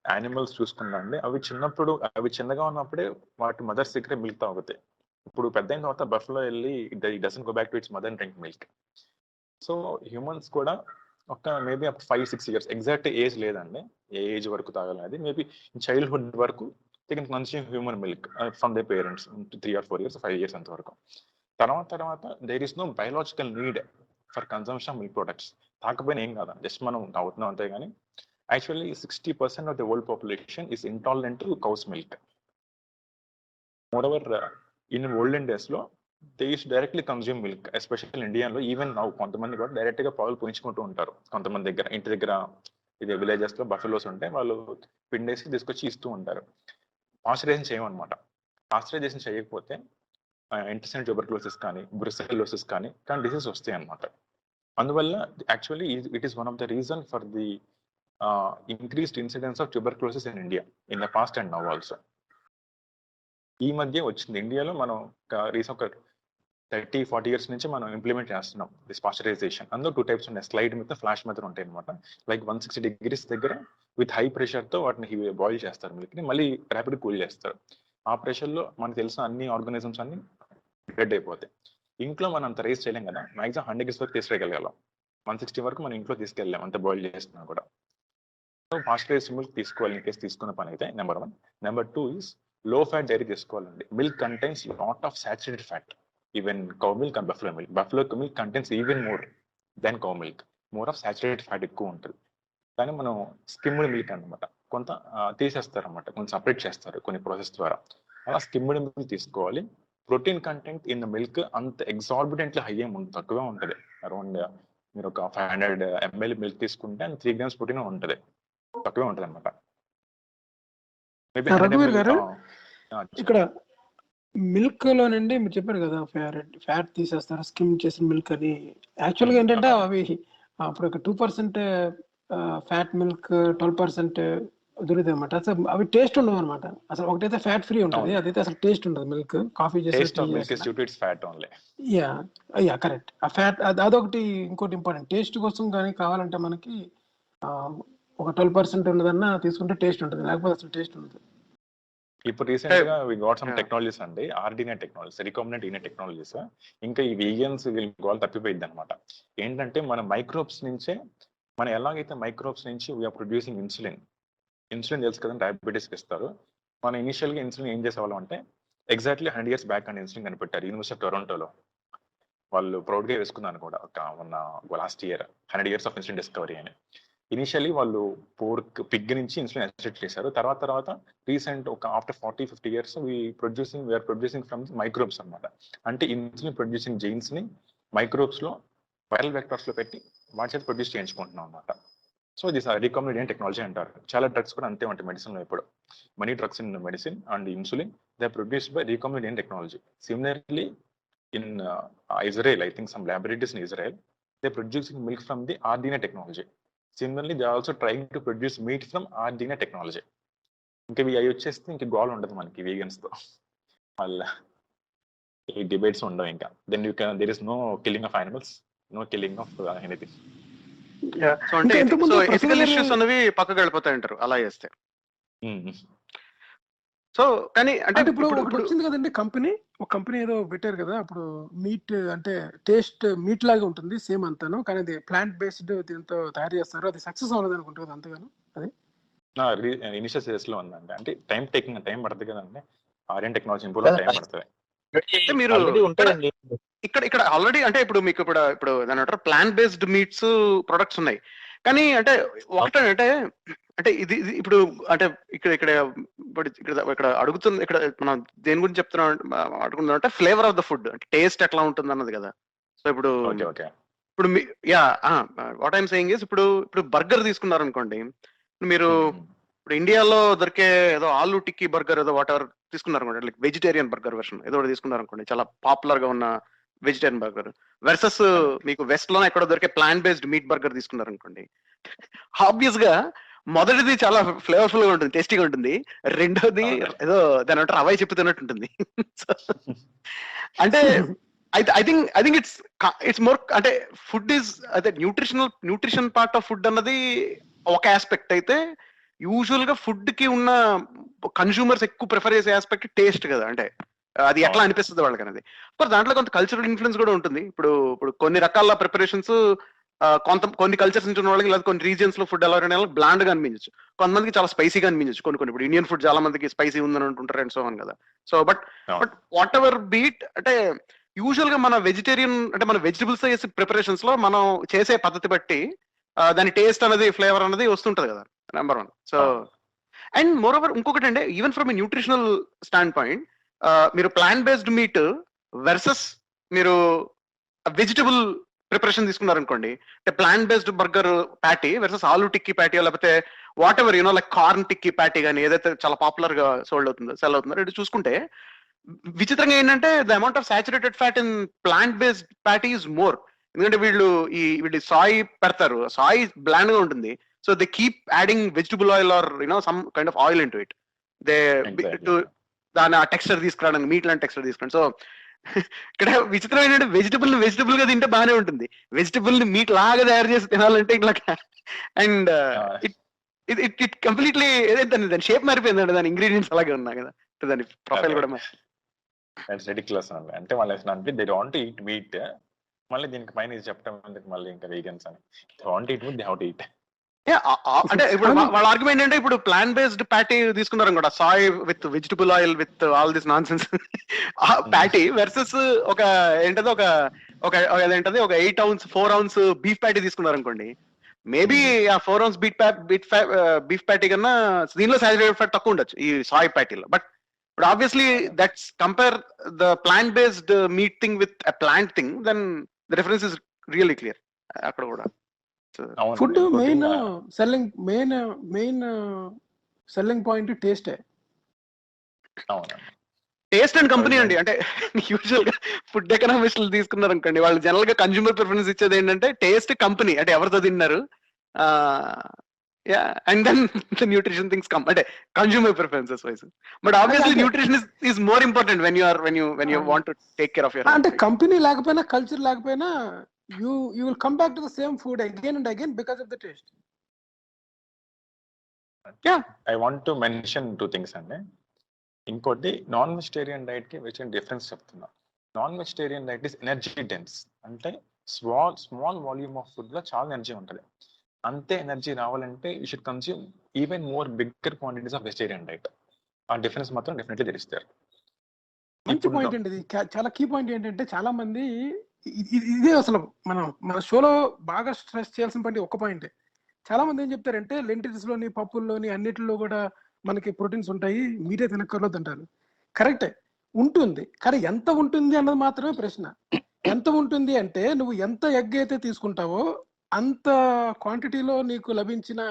యానిమల్స్ చూసుకున్నాండి, అవి చిన్నగా ఉన్నప్పుడే వాటి మదర్స్ దగ్గర మిల్క్ తాగుతాయి. ఇప్పుడు పెద్ద అయిన తర్వాత బఫ్లో వెళ్ళి it doesn't go back to its mother and drink milk. So humans కూడా ఒక maybe up 5-6 years, exact age లేదండి ఏ ఏజ్ వరకు తాగాలనేది, మేబీ చైల్డ్హుడ్ వరకు they can consume human milk from they parents 3 or 4 years, 5 years అంతవరకు. తర్వాత there is no biological need for consumption milk products. తాకపోయినా ఏం కాదా, జస్ట్ మనం తాగుతున్నాం అంతే. కానీ actually 60% of the world population is intolerant to cow's milk. Moreover in olden days లో they use directly consume milk, especial ఇండియాలో. ఈవెన్ నౌ కొంతమంది కూడా డైరెక్ట్ గా పాలు పుంచుకుంటూ ఉంటారు. కొంతమంది దగ్గర ఇంటి దగ్గర ఇది విలేజెస్ లో బఫెలోస్ ఉంటే వాళ్ళు పిండేసి తీసుకొచ్చి ఇస్తూ ఉంటారు. పాస్చరైజేషన్ చేయమన్నమాట. పాస్చరైజేషన్ చేయకపోతే ఇంటెస్టైనల్ ట్యూబర్క్లోసిస్ కానీ బ్రుసెల్లోసిస్ కానీ డిసీజ్ వస్తాయి అన్నమాట. అందువల్ల actually it is one of the reason for the increased incidence of tuberculosis in India in the past and now also. ఈ మధ్య వచ్చింది ఇండియాలో, మనం రీసెంట్ ఒక 30-40 years నుంచి మనం ఇంప్లిమెంట్ చేస్తున్నాం దిస్ పాస్చరైజేషన్. అందులో 2 types ఉన్నాయి, స్లైడ్ మీద, ఫ్లాష్ మీద ఉంటాయి అనమాట. లైక్ 160 degrees దగ్గర విత్ హై ప్రెషర్తో వాటిని బాయిల్ చేస్తారు మిల్క్ని, మళ్ళీ ర్యాపిడ్ కూల్ చేస్తారు. ఆ ప్రెషర్లో మనకు తెలిసిన అన్ని ఆర్గానిజమ్స్ అన్ని డెడ్ అయిపోతాయి. ఇంట్లో మనం అంత రైస్ చేయలేం కదా, మ్యాక్సిమం 100 degrees వరకు తీసుకెళ్ళగలం. 160 వరకు మనం ఇంట్లో తీసుకెళ్ళాం అంత బాయిల్ చేస్తున్నా కూడా. సో పాస్చరైజ్డ్ మిల్క్ తీసుకోవాలి ఇన్ కేసు తీసుకున్న పని అయితే, number 1. Number 2 is low fat dairy తీసుకోవాలండి. Milk contains lot of saturated fat, even cow milk and buffalo milk. Buffalo milk contains even more than cow milk, more of saturated fat ఎక్కువ ఉంటుంది. కానీ మనం skimmed milk అనమాట కొంత తీసేస్తారు అనమాట, కొంచెం సపరేట్ చేస్తారు కొన్ని ప్రాసెస్ ద్వారా. అలా స్కిమ్డ్ మిల్క్ తీసుకోవాలి. Protein content in the milk అంత ఎగ్జార్బిటెంట్లీ హై ఏమి ఉంటుంది, తక్కువే ఉంటుంది. అరౌండ్ మీరు ఒక 500 ml మిల్క్ తీసుకుంటే 3 grams ప్రోటీన్ ఉంటుంది, తక్కువే ఉంటుంది అనమాట. రఘువీర్ గారు, ఇక్కడ మిల్క్ లోనండి మీరు చెప్పారు కదా ఫ్యాట్ తీసేస్తారు స్కిమ్ చేసిన మిల్క్ అని. యాక్చువల్గా ఏంటంటే అవి అప్పుడు ఒక 2% ఫ్యాట్ మిల్క్ 12% దొరుకుతాయి అనమాట. అసలు అవి టేస్ట్ ఉండవు అనమాట. అసలు ఒకటైతే ఫ్యాట్ ఫ్రీ ఉంటుంది, అదైతే అసలు టేస్ట్ ఉండదు. Milk coffee yeah correct. ఆ ఫ్యాట్ అదొకటి. ఇంకోటి ఇంపార్టెంట్, టేస్ట్ కోసం కానీ కావాలంటే మనకి ఒక 12% ఉన్నదన్నా తీసుకుంటే టేస్ట్ ఉంటుంది, లేకపోతే అసలు టేస్ట్ ఉండదు. ఇప్పుడు రీసెంట్ గా వి గాట్ సమ్ టెక్నాలజీస్ అండి, ఆర్డినే టెక్నాలజీస్, రికాంబినెంట్ DNA టెక్నాలజీస్. ఇంకా ఈ వీగన్స్ గోల్ తప్పిపోయింది అనమాట. ఏంటంటే మన మైక్రోబ్స్ నుంచే, మనం ఎలాగైతే మైక్రోబ్స్ నుంచి వీఆర్ ప్రొడ్యూసింగ్ ఇన్సులిన్ తెలుసు కదా, డయాబెటీస్కి ఇస్తారు. మనం ఇనిషియల్ గా ఇన్సులిన్ ఏం చేసేవాళ్ళం అంటే, ఎగ్జాక్ట్లీ 100 years బ్యాక్ అని ఇన్సులిన్ కనిపెట్టారు యూనివర్సిటీ ఆఫ్ టొరంటోలో. వాళ్ళు ప్రౌడ్ గా వేసుకున్నాను కూడా మొన్న last year 100 years of insulin discovery అని. ఇనిషియలీ వాళ్ళు పిగ్ నుంచి ఇన్సులిన్ ఎక్స్ట్రాక్ట్ చేశారు. తర్వాత రీసెంట్ ఒక after 40-50 years we're producing from microbes అనమాట. అంటే ఇన్సులిన్ ప్రొడ్యూసింగ్ జీన్స్ ని మైక్రోబ్స్ లో వైరల్ వెక్టర్స్ లో పెట్టి వాటి చేత ప్రొడ్యూస్ చేయించుకుంటున్నాం అనమాట. So this recombinant DNA technology అంటారు. చాలా డ్రగ్స్ కూడా అంతే ఉంటాయి మెడిసిన్ లో. ఇప్పుడు money drugs in medicine and insulin they produced by recombinant DNA technology. Similarly in Israel, I think some laboratories in Israel, they're producing milk from the RDNA technology. Similarly, they are also trying to produce meat from RDNA technology. ఇంకా ఇవి వచ్చేస్తే ఇంక goal ఉండదు మనకి vegans తో. మళ్ళీ ఈ debates ఉండవు ఇంకా. Then you can there is no killing of animals, no killing of anything. So అంటే ఇంకా ఇంతకుముందు సో ప్రసాద్ ఎథికల్ గారు ఇష్యూస్ అనేవి పక్కకు వెళ్ళిపోతాయి అంటారు అలా చేస్తే. సో కానీ అంటే అంటే ఇప్పుడు ఒకటి ఇప్పుడు వచ్చింది కదండి ఒక కంపెనీ ఏదో పెట్టారు కదా అప్పుడు, మీట్ అంటే టేస్ట్ మీట్ లాగా ఉంటుంది సేమ్ అంతాను, కానీ అది ప్లాంట్ బేస్డ్ దీంతో తయారు చేస్తారు, అది సక్సెస్ అవ్వలేదు అనుకుంటుంది అంతగాను. అది ఇనిషియల్ స్టేజ్ లో ఉందండి, అంటే టైం పడుతుంది కదండి. ఆర్యన్ టెక్నాలజీ ఇంప్రూవ్ టైం పడుతుంది. అంటే మీరు ఆల్రెడీ ఉంటాయండి. ఇక్కడ ఆల్రెడీ అంటే ఇప్పుడు మీకు ఇప్పుడు దాని అంటారు ప్లాంట్ బేస్డ్ మీట్స్ ప్రొడక్ట్స్ ఉన్నాయి. కానీ అంటే ఒకటంటే అంటే ఇది ఇప్పుడు అంటే ఇక్కడ అడుగుతుంది, ఇక్కడ మనం దేని గురించి అడుగుతున్నాం అంటే ఫ్లేవర్ ఆఫ్ ద ఫుడ్, అంటే టేస్ట్ ఎట్లా ఉంటుంది అన్నది కదా. సో ఇప్పుడు వాట్ ఐఎమ్ సేయింగ్ ఇస్ ఇప్పుడు బర్గర్ తీసుకున్నారు అనుకోండి, మీరు ఇప్పుడు ఇండియాలో దొరికే ఏదో ఆలు టిక్కీ బర్గర్ ఏదో వాట్ ఎవర్ తీసుకున్నారు అనుకోండి, లైక్ వెజిటేరియన్ బర్గర్ వెర్షన్ ఏదో తీసుకున్నారు అనుకోండి, చాలా పాపులర్ గా ఉన్న వెజిటేరియన్ బర్గర్ వర్సెస్ మీకు వెస్ట్ లోనే ఎక్కడో దొరికే ప్లాంట్ బేస్డ్ మీట్ బర్గర్ తీసుకున్నారు అనుకోండి, ఆబ్వియస్ గా మొదటిది చాలా ఫ్లేవర్ఫుల్ గా ఉంటుంది, టేస్టీగా ఉంటుంది. రెండోది ఏదో దాని అంటే రవాయి చెప్పుతున్నట్టు ఉంటుంది. అంటే ఐ థింక్ ఇట్స్ మోర్ అంటే ఫుడ్ ఈజ్ అదే న్యూట్రిషన్ పార్ట్ ఆఫ్ ఫుడ్ అన్నది ఒక ఆస్పెక్ట్ అయితే, యూజువల్ గా ఫుడ్ కి ఉన్న కన్స్యూమర్స్ ఎక్కువ ప్రిఫర్ చేసే ఆస్పెక్ట్ టేస్ట్ కదా, అంటే అది ఎట్లా అనిపిస్తుంది వాళ్ళకి అనేది. దాంట్లో కొంత కల్చరల్ ఇన్ఫ్లుయెన్స్ కూడా ఉంటుంది. ఇప్పుడు కొన్ని రకాల ప్రిపరేషన్స్ కొన్ని కల్చర్స్ నుంచి ఉన్న వాళ్ళకి లేదా కొన్ని రీజియన్స్ లో ఫుడ్ ఎలా బ్లాండ్ గా అనిపించచ్చు, కొంతమందికి చాలా స్పైసీగా అనిపించచ్చు. కొన్ని ఇప్పుడు ఇండియన్ ఫుడ్ చాలా మందికి స్పైసీ ఉందని అంటుంటారు అండ్ సో ఆన్ కదా. So but what ever beat అంటే యూజువల్ గా మన వెజిటేరియన్ అంటే మన వెజిటబుల్స్ చేసే ప్రిపరేషన్స్ లో మనం చేసే పద్ధతి బట్టి దాని టేస్ట్ అనేది ఫ్లేవర్ అనేది వస్తుంటది కదా, number 1. So and more over ఇంకొకటి అంటే even from A nutritional stand point, మీరు ప్లాంట్ బేస్డ్ మీట్ వర్సెస్ మీరు వెజిటబుల్ ప్రిపరేషన్ తీసుకున్నారు అనుకోండి, అంటే plant based burger patty versus ఆలు టిక్కీ ప్యాటీ, లేకపోతే what ever like corn tikki patty కానీ ఏదైతే చాలా పాపులర్ గా సెల్ అవుతుందో ఇది చూసుకుంటే, విచిత్రంగా ఏంటంటే the amount of saturated fat in plant based patty is more. ఎందుకంటే వీళ్ళు సాయి పెడతారు, సాయి బ్లాండ్ గా ఉంటుంది. So they keep adding vegetable oil are some kind of oil into it, they దాని ఆ టెక్స్చర్ తీసుకురావడానికి, మీట్ లాంటి టెక్స్చర్ తీసుకురండి. సో ఇక్కడ విచిత్రం ఏంటంటే వెజిటబుల్ గా తింటే బాగానే ఉంటుంది, వెజిటబుల్ ని మీట్ లాగా తయారు చేసి తినాలంటే ఇట్లా. అండ్ ఇట్ కంప్లీట్లీ దాని షేప్ మారిపోయిందండి, దాని ఇంగ్రీడియంట్స్ అలాగే ఉన్నా కదా, దాని ప్రొఫైల్ కూడా అంటే వాళ్ళు they want to eat meat, మళ్ళీ దీనికి పైన ఇది చెప్పడం ఎందుకు మళ్ళీ ఇంకా వీగన్స్ అని, they want to eat meat, they have to eat. అంటే ఇప్పుడు వాళ్ళ ఆర్గ్యుమెంట్ అంటే ఇప్పుడు ప్లాంట్ బేస్డ్ ప్యాటీ తీసుకున్నారు కూడా, Sai with vegetable oil with all this non sense patty versus ఒక ఏంటది ఒక 8 ounce 4 ounce బీఫ్ ప్యాటీ తీసుకున్నారు అనుకోండి, మేబీ ఆ 4 ounce బీఫ్ ప్యాటీ కన్నా దీనిలో సాచురేటెడ్ ఫ్యాట్ తక్కువ ఉండొచ్చు ఈ సాయ్ ప్యాటీలో. బట్ ఇప్పుడు obviously that's compare the plant based meat thing with a plant thing, then the difference is really clear అక్కడ కూడా. ఫుడ్ మెయిన్ సెల్లింగ్ పాయింట్ టేస్టే. టేస్ట్ అండ్ కంపెనీ అండి. అంటే యూజువల్ గా ఫుడ్ ఎకనామిస్టులు తీసుకున్నారు అనుకోండి, వాళ్ళు జనరల్ గా కన్స్యూమర్ ప్రిఫరెన్స్ ఇచ్చేది ఏంటంటే టేస్ట్, కంపెనీ, అంటే ఎవరితో తిన్నారు, and then the nutrition things come, అంటే consumer preferences wise. But obviously nutrition is more important when you want to take care of your. అంటే కంపెనీ లేకపోయినా, కల్చర్ లేకపోయినా, you will come back to the same food again and again because of the taste. I want to mention 2 things అండి. ఇంకోటి non vegetarian diet కి vegetarian difference చెప్తున్నా. Non vegetarian diet is energy dense, అంటే small volume of food లో చాలా energy ఉంటుంది. అంతే energy రావాలంటే you should consume even more bigger quantities of vegetarian diet. ఆ డిఫరెన్స్ మాత్రం డెఫినెట్లీ తెలుస్తారు. మంచి పాయింట్ అండి, ఇది చాలా కీ పాయింట్. ఏంటంటే చాలా మంది ఇదే అసలు మన షోలో బాగా స్ట్రెస్ చేయాల్సిన పాయింట్ ఒక పాయింట్. చాలా మంది ఏం చెప్తారంటే లెంటిల్స్ లోని, పప్పుల్లోని, అన్నిటిలో కూడా మనకి ప్రోటీన్స్ ఉంటాయి, మీరే తినక్కర్లేదు అంటారు. కరెక్టే, ఉంటుంది. కానీ ఎంత ఉంటుంది అన్నది మాత్రమే ప్రశ్న. ఎంత ఉంటుంది అంటే నువ్వు ఎంత ఎగ్ అయితే తీసుకుంటావో అంత క్వాంటిటీలో నీకు లభించిన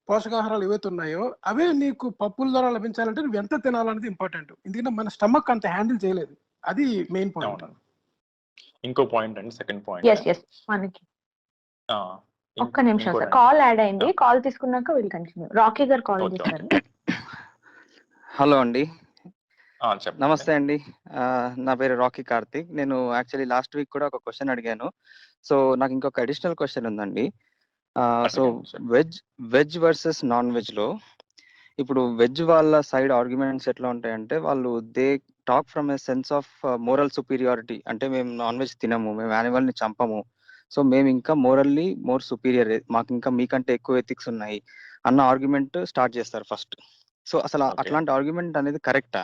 పోషకాహారాలు ఏవైతే ఉన్నాయో అవే నీకు పప్పుల ద్వారా లభించాలంటే నువ్వు ఎంత తినాలనేది ఇంపార్టెంట్. ఎందుకంటే మన స్టమక్ అంత హ్యాండిల్ చేయలేదు, అది మెయిన్ పాయింట్. ఇంకో పాయింట్ అండి, సెకండ్ పాయింట్ మనకి ఒక్క నిమిషం సార్, కాల్ యాడ్ అయింది, కాల్ తీసుకున్నాక విల్ కంటిన్యూ. రాకీ గారు కాల్ చేశారు. హలో అండి. చెప్పండి. నమస్తే అండి. నా పేరు రాకీ కార్తిక్. నేను యాక్చువల్లీ లాస్ట్ వీక్ కూడా ఒక క్వెషన్ అడిగాను. సో, నాకు ఇంకొక అడిషనల్ క్వెషన్ ఉందండి. సో, అడగండి సార్. వెజ్ వర్సెస్ నాన్ వెజ్‌లో ఇప్పుడు వెజ్ వాళ్ళ సైడ్ ఆర్గ్యుమెంట్స్ ఎట్లా ఉంటాయంటే, వాళ్ళు they talk from a sense of moral superiority. అంటే మేము నాన్ వెజ్ తినము, మేము యానిమల్‌ని చంపము. సో, మేము ఇంకా మోరల్లీ మోర్ సుపీరియర్. మాకు ఇంకా మీకంటే ఎక్కువ ఎథిక్స్ ఉన్నాయి అన్న ఆర్గ్యుమెంట్ స్టార్ట్ చేస్తారు ఫస్ట్. సో, అసలు ఓకే. అట్లాంటి ఆర్గ్యుమెంట్ అనేది కరెక్టా?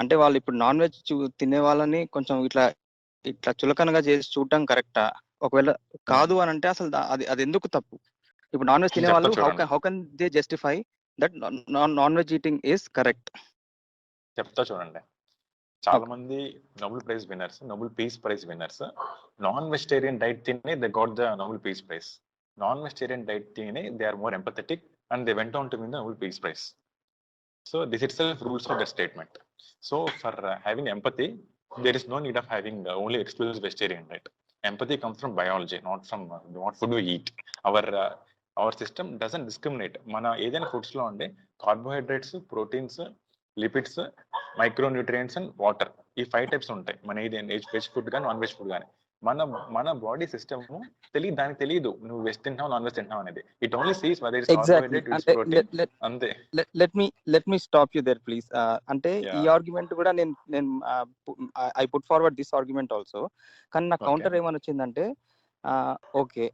అంటే వాళ్ళు ఇప్పుడు నాన్ వెజ్ తినే వాళ్ళని కొంచెం ఇట్లా చులకనగా చేసి చూడటం కరెక్టా? ఒకవేళ కాదు అని అంటే అసలు అది ఎందుకు తప్పు? ఇప్పుడు నాన్ వెజ్ తినే చెప్తా వాళ్ళు చూడండి. How can they justify that non veg eating is correct? చెప్తా చూడండి. చాలా మంది Nobel prize winners, Nobel peace prize winners non vegetarian diet తిని they got the Nobel peace prize. Non vegetarian diet తిని they are more empathetic and they went on to win the Nobel peace prize. So this itself rules for the statement. So for having empathy, there is no need of having only exclusive vegetarian diet. Empathy comes from biology, not from what food we eat. Our system doesn't discriminate. Mana ఏదైనా foods లో ఉండే carbohydrates, proteins, lipids, micronutrients and water, ఈ 5 types ఉంటాయి. మన ఏదైనా veg food కానీ non veg food కానీ మన బాడీ సిస్టమ్ దానికి తెలియదు నువ్వు వెజ్ తింటావు నాన్ వెజ్ తింటావు అనేది. It only sees whether it's exactly. Carbohydrate, it's అంటే ప్రోటీన్, అంతే. Let me stop you there please. అంటే ఈ Yeah. ఆర్గ్యుమెంట్ కూడా నేను I put forward this argument also. కానీ నా Okay. కౌంటర్ ఏమని వచ్చిందంటే, ఓకే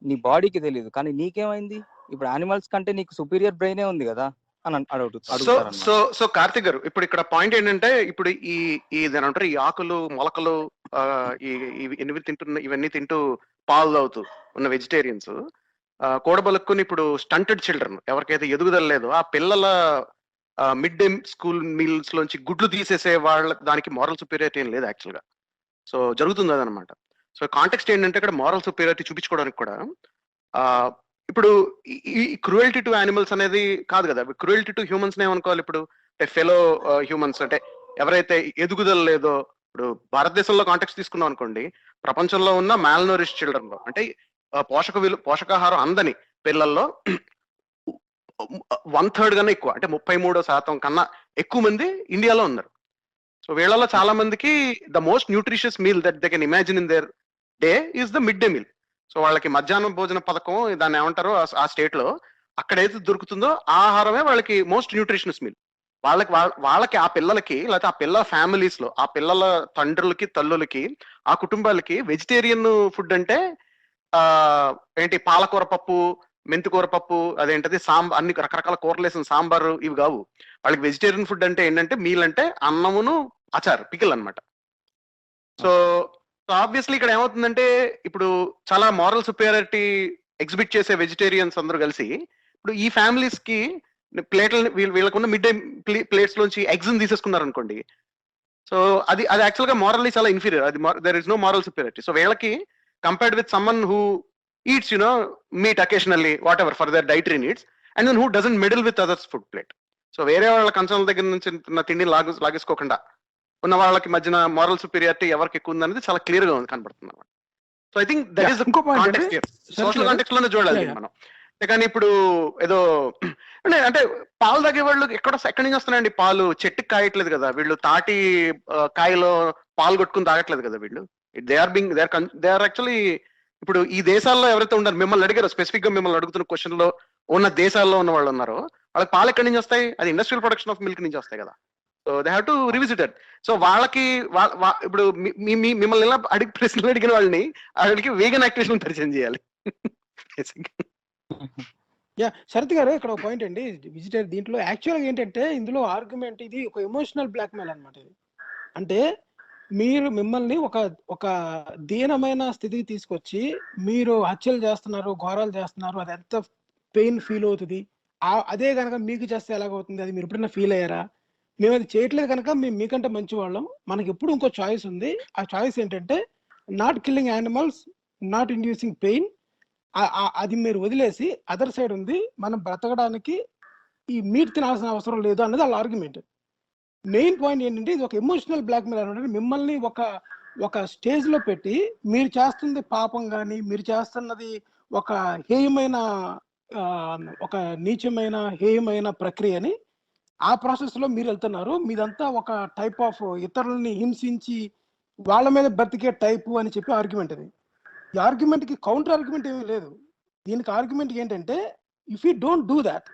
నీ బాడీకి తెలియదు కానీ నీకేమైంది? ఇప్పుడు యానిమల్స్ కంటే నీకు సుపీరియర్ బ్రెయినే ఉంది కదా అని సో అడుగుతారన్నమాట. సో సో కార్తిక్ గారు, ఇప్పుడు ఇక్కడ పాయింట్ ఏంటంటే, ఇప్పుడు ఇదేనంటారు, ఈ ఆకులు మొలకలు ఇవన్నీ తింటూ పాలు తాగుతూ ఉన్న వెజిటేరియన్స్ కూడబలుక్కుని ఇప్పుడు స్టంటెడ్ చిల్డ్రన్ ఎవరికైతే ఎదుగుదల లేదో ఆ పిల్లల మిడ్ డే స్కూల్ మీల్స్ లోంచి గుడ్లు తీసేసే వాళ్ళ దానికి మారల్ సుపీరియారిటీ ఏం లేదు యాక్చువల్ గా. సో జరుగుతుంది అదనమాట. సో కాంటెక్స్ట్ ఏంటంటే ఇక్కడ మారల్ సుపీరియారిటీ చూపించుకోవడానికి కూడా ఇప్పుడు ఈ క్రూయల్టీ టు యానిమల్స్ అనేది కాదు కదా, క్రూయల్టీ టు హ్యూమన్స్ ఏమనుకోవాలి ఇప్పుడు, అంటే ఫెలో హ్యూమన్స్, అంటే ఎవరైతే ఎదుగుదల లేదో. ఇప్పుడు భారతదేశంలో కాంటెక్స్ట్ తీసుకున్నాం అనుకోండి, ప్రపంచంలో ఉన్న మాల్నోరిష్ చిల్డ్రన్ లో, అంటే పోషకాహారం అందని పిల్లల్లో 1/3 కన్నా ఎక్కువ, అంటే 33% కన్నా ఎక్కువ మంది ఇండియాలో ఉన్నారు. సో వీళ్ళలో చాలా మందికి the most nutritious meal that they can imagine in their day is the mid day meal. So వాళ్ళకి మధ్యాహ్నం భోజన పథకం దాన్ని ఏమంటారో ఆ స్టేట్ లో అక్కడైతే దొరుకుతుందో ఆహారమే వాళ్ళకి మోస్ట్ న్యూట్రిషనస్ మీల్. వాళ్ళకి ఆ పిల్లలకి, లేకపోతే ఆ పిల్లల ఫ్యామిలీస్ లో ఆ పిల్లల తండ్రులకి, తల్లులకి, ఆ కుటుంబాలకి వెజిటేరియన్ ఫుడ్ అంటే ఏంటి, పాలకూర పప్పు, మెంతికూర పప్పు, అదేంటది అన్ని రకరకాల కూరలు వేసిన సాంబారు, ఇవి కావు. వాళ్ళకి వెజిటేరియన్ ఫుడ్ అంటే ఏంటంటే, మీల్ అంటే అన్నమును అచార్, పికిల్ అన్నమాట. సో ఆబ్వియస్లీ ఇక్కడ ఏమవుతుందంటే, ఇప్పుడు చాలా మారల్ సుపీరియారిటీ ఎగ్జిబిట్ చేసే వెజిటేరియన్స్ అందరూ కలిసి ఇప్పుడు ఈ ఫ్యామిలీస్ కి వీళ్ళకున్న మిడ్ డే ప్లేట్స్ లోంచి ఎగ్స్ తీసేసుకున్నారు అనుకోండి. సో అది యాక్చువల్ గా మారల్లీ చాలా ఇన్ఫీరియర్. అది there is no moral superiority. So వీళ్ళకి compared with someone who eats meat occasionally whatever for their dietary needs, and then who doesn't meddle with others food plate. So వేరే వాళ్ళ కంచం దగ్గర నుంచి తిండిని లాగేసుకోకుండా ఉన్న వాళ్ళకి మధ్యన మారల్ సుపీరియారిటీ ఎవరికి ఎక్కువ ఉందనేది చాలా క్లియర్ గా కనబడుతుంది అన్నమాట. So I think that is the context here. Social context లోనే చూడాలి మనం. కానీ ఇప్పుడు ఏదో అంటే పాలు తాగే వాళ్ళు ఎక్కడి నుంచి వస్తున్నాయండి పాలు? చెట్టుకి కాయట్లేదు కదా వీళ్ళు, తాటి కాయలో పాలు కొట్టుకుని తాగట్లేదు కదా వీళ్ళు. దే ఆర్ యాక్చువల్లీ ఇప్పుడు ఈ దేశాల్లో ఎవరైతే ఉన్నారు, మిమ్మల్ని అడిగారో స్పెసిఫిక్ గా, మిమ్మల్ని అడుగుతున్న క్వశ్చన్ లో ఉన్న దేశాల్లో ఉన్న వాళ్ళు ఉన్నారో వాళ్ళకి పాలు ఎక్కడి నుంచి వస్తాయి? అది ఇండస్ట్రియల్ ప్రొడక్షన్ ఆఫ్ మిల్క్ నుంచి వస్తాయి కదా. So they have to revisit it. So వాళ్ళకి ఇప్పుడు మిమ్మల్ని ఇలా ప్రశ్నలు అడిగిన వాళ్ళకి వేగన్ యాక్టివేషన్ పరిచయం చేయాలి. శరత్ గారు, ఇక్కడ ఒక పాయింట్ అండి, విజిటర్ దీంట్లో యాక్చువల్గా ఏంటంటే, ఇందులో ఆర్గ్యుమెంట్ ఇది ఒక ఎమోషనల్ బ్లాక్మెయిల్ అనమాట. ఇది అంటే మిమ్మల్ని ఒక దీనమైన స్థితికి తీసుకొచ్చి మీరు హత్యలు చేస్తున్నారు, ఘోరాలు చేస్తున్నారు, అది ఎంత పెయిన్ ఫీల్ అవుతుంది, అదే కనుక మీకు చేస్తే ఎలాగవుతుంది, అది మీరు ఎప్పుడైనా ఫీల్ అయ్యారా? మేము అది చేయట్లేదు కనుక మేము మీకంటే మంచి వాళ్ళం, మనకి ఎప్పుడు ఇంకో చాయిస్ ఉంది. ఆ చాయిస్ ఏంటంటే not killing animals, not inducing pain. అది మీరు వదిలేసి అదర్ సైడ్ ఉంది, మనం బ్రతకడానికి ఈ మీట్ తినాల్సిన అవసరం లేదు అన్నది వాళ్ళ ఆర్గ్యుమెంట్. మెయిన్ పాయింట్ ఏంటంటే, ఇది ఒక ఎమోషనల్ బ్లాక్మెయిల్ అనమాట. మిమ్మల్ని ఒక స్టేజ్ లో పెట్టి మీరు చేస్తుంది పాపం కానీ, మీరు చేస్తున్నది ఒక హేయమైన, ఒక నీచమైన హేయమైన ప్రక్రియని ఆ ప్రాసెస్ లో మీరు వెళ్తున్నారు. మీదంతా ఒక టైప్ ఆఫ్ ఇతరులని హింసించి వాళ్ళ మీద బ్రతికే టైపు అని చెప్పి ఆర్గ్యుమెంట్ అది. ఈ ఆర్గ్యుమెంట్ కి కౌంటర్ ఆర్గ్యుమెంట్ ఏమీ లేదు. దీనికి ఆర్గ్యుమెంట్ ఏంటంటే if you don't do that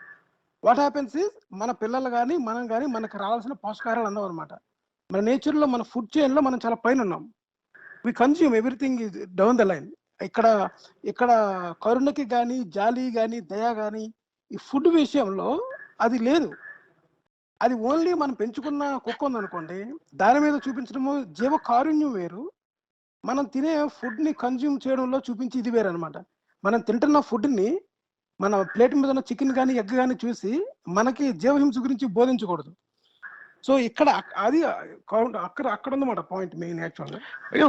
what happens is మన పిల్లలు కానీ మనం కానీ మనకు రావాల్సిన పోషకాహారాలు అందం అనమాట. మన నేచర్లో మన ఫుడ్ చైన్ లో మనం చాలా పైన ఉన్నాం. We consume everything is down the line. ఇక్కడ ఇక్కడ కరుణకి కానీ జాలి కానీ దయ కానీ ఈ ఫుడ్ విషయంలో అది లేదు. అది ఓన్లీ మనం పెంచుకున్న కుక్క ఉందనుకోండి, దాని మీద చూపించడము జీవ కారుణ్యం వేరు, మనం తినే ఫుడ్ని కన్జ్యూమ్ చేయడంలో చూపించి ఇది వేరు అనమాట. మనం తింటున్న ఫుడ్ని మన ప్లేట్ మీద ఉన్న చికెన్ కానీ ఎగ్ కానీ చూసి మనకి జీవహింస గురించి బోధించకూడదు. సో ఇక్కడ అది అక్కడ ఉందన్నమాట పాయింట్ మెయిన్ యాక్చువల్గా.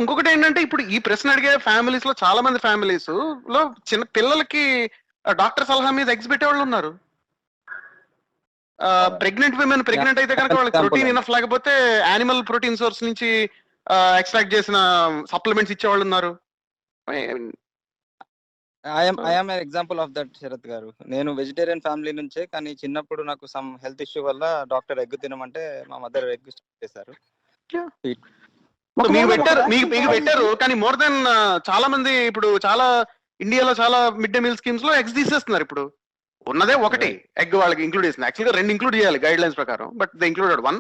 ఇంకొకటి ఏంటంటే ఇప్పుడు ఈ ప్రశ్న అడిగే ఫ్యామిలీస్ లో చాలా మంది ఫ్యామిలీస్ లో చిన్న పిల్లలకి డాక్టర్ సలహా మీద ఎగ్స్ పెట్టే వాళ్ళు ఉన్నారు. ప్రెగ్నెంట్ విమెన్ ప్రెగ్నెంట్ అయితే కనుక వాళ్ళకి ప్రోటీన్ ఇనఫ్ లేకపోతే యానిమల్ ప్రోటీన్ సోర్స్ నుంచి ఎక్స్ట్రాక్ట్ చేసిన సప్లిమెంట్స్ ఇచ్చేవాళ్ళు ఉన్నారు. I'm example of that Sharath గారు. నేను వెజిటేరియన్ ఫ్యామిలీ నుంచే, కానీ చిన్నప్పుడు నాకు సమ్ హెల్త్ ఇష్యూ వల్ల డాక్టర్ ఎగ్ తినమంటే మా మదర్ ఎగ్ చేశారు. మీకు పెట్టారు కానీ మోర్ దెన్ చాలా మంది ఇప్పుడు చాలా ఇండియాలో చాలా మిడ్ డే మీల్ స్కీమ్స్ లో ఎగ్స్ తీసేస్తున్నారు. ఇప్పుడు ఉన్నదే ఒకటి ఎగ్ వాళ్ళకి ఇంక్లూడ్ చేసింది. యాక్చువల్గా 2 ఇంక్లూడ్ చేయాలి గైడ్ లైన్స్ ప్రకారం, బట్ దే ఇంక్లూడెడ్ 1.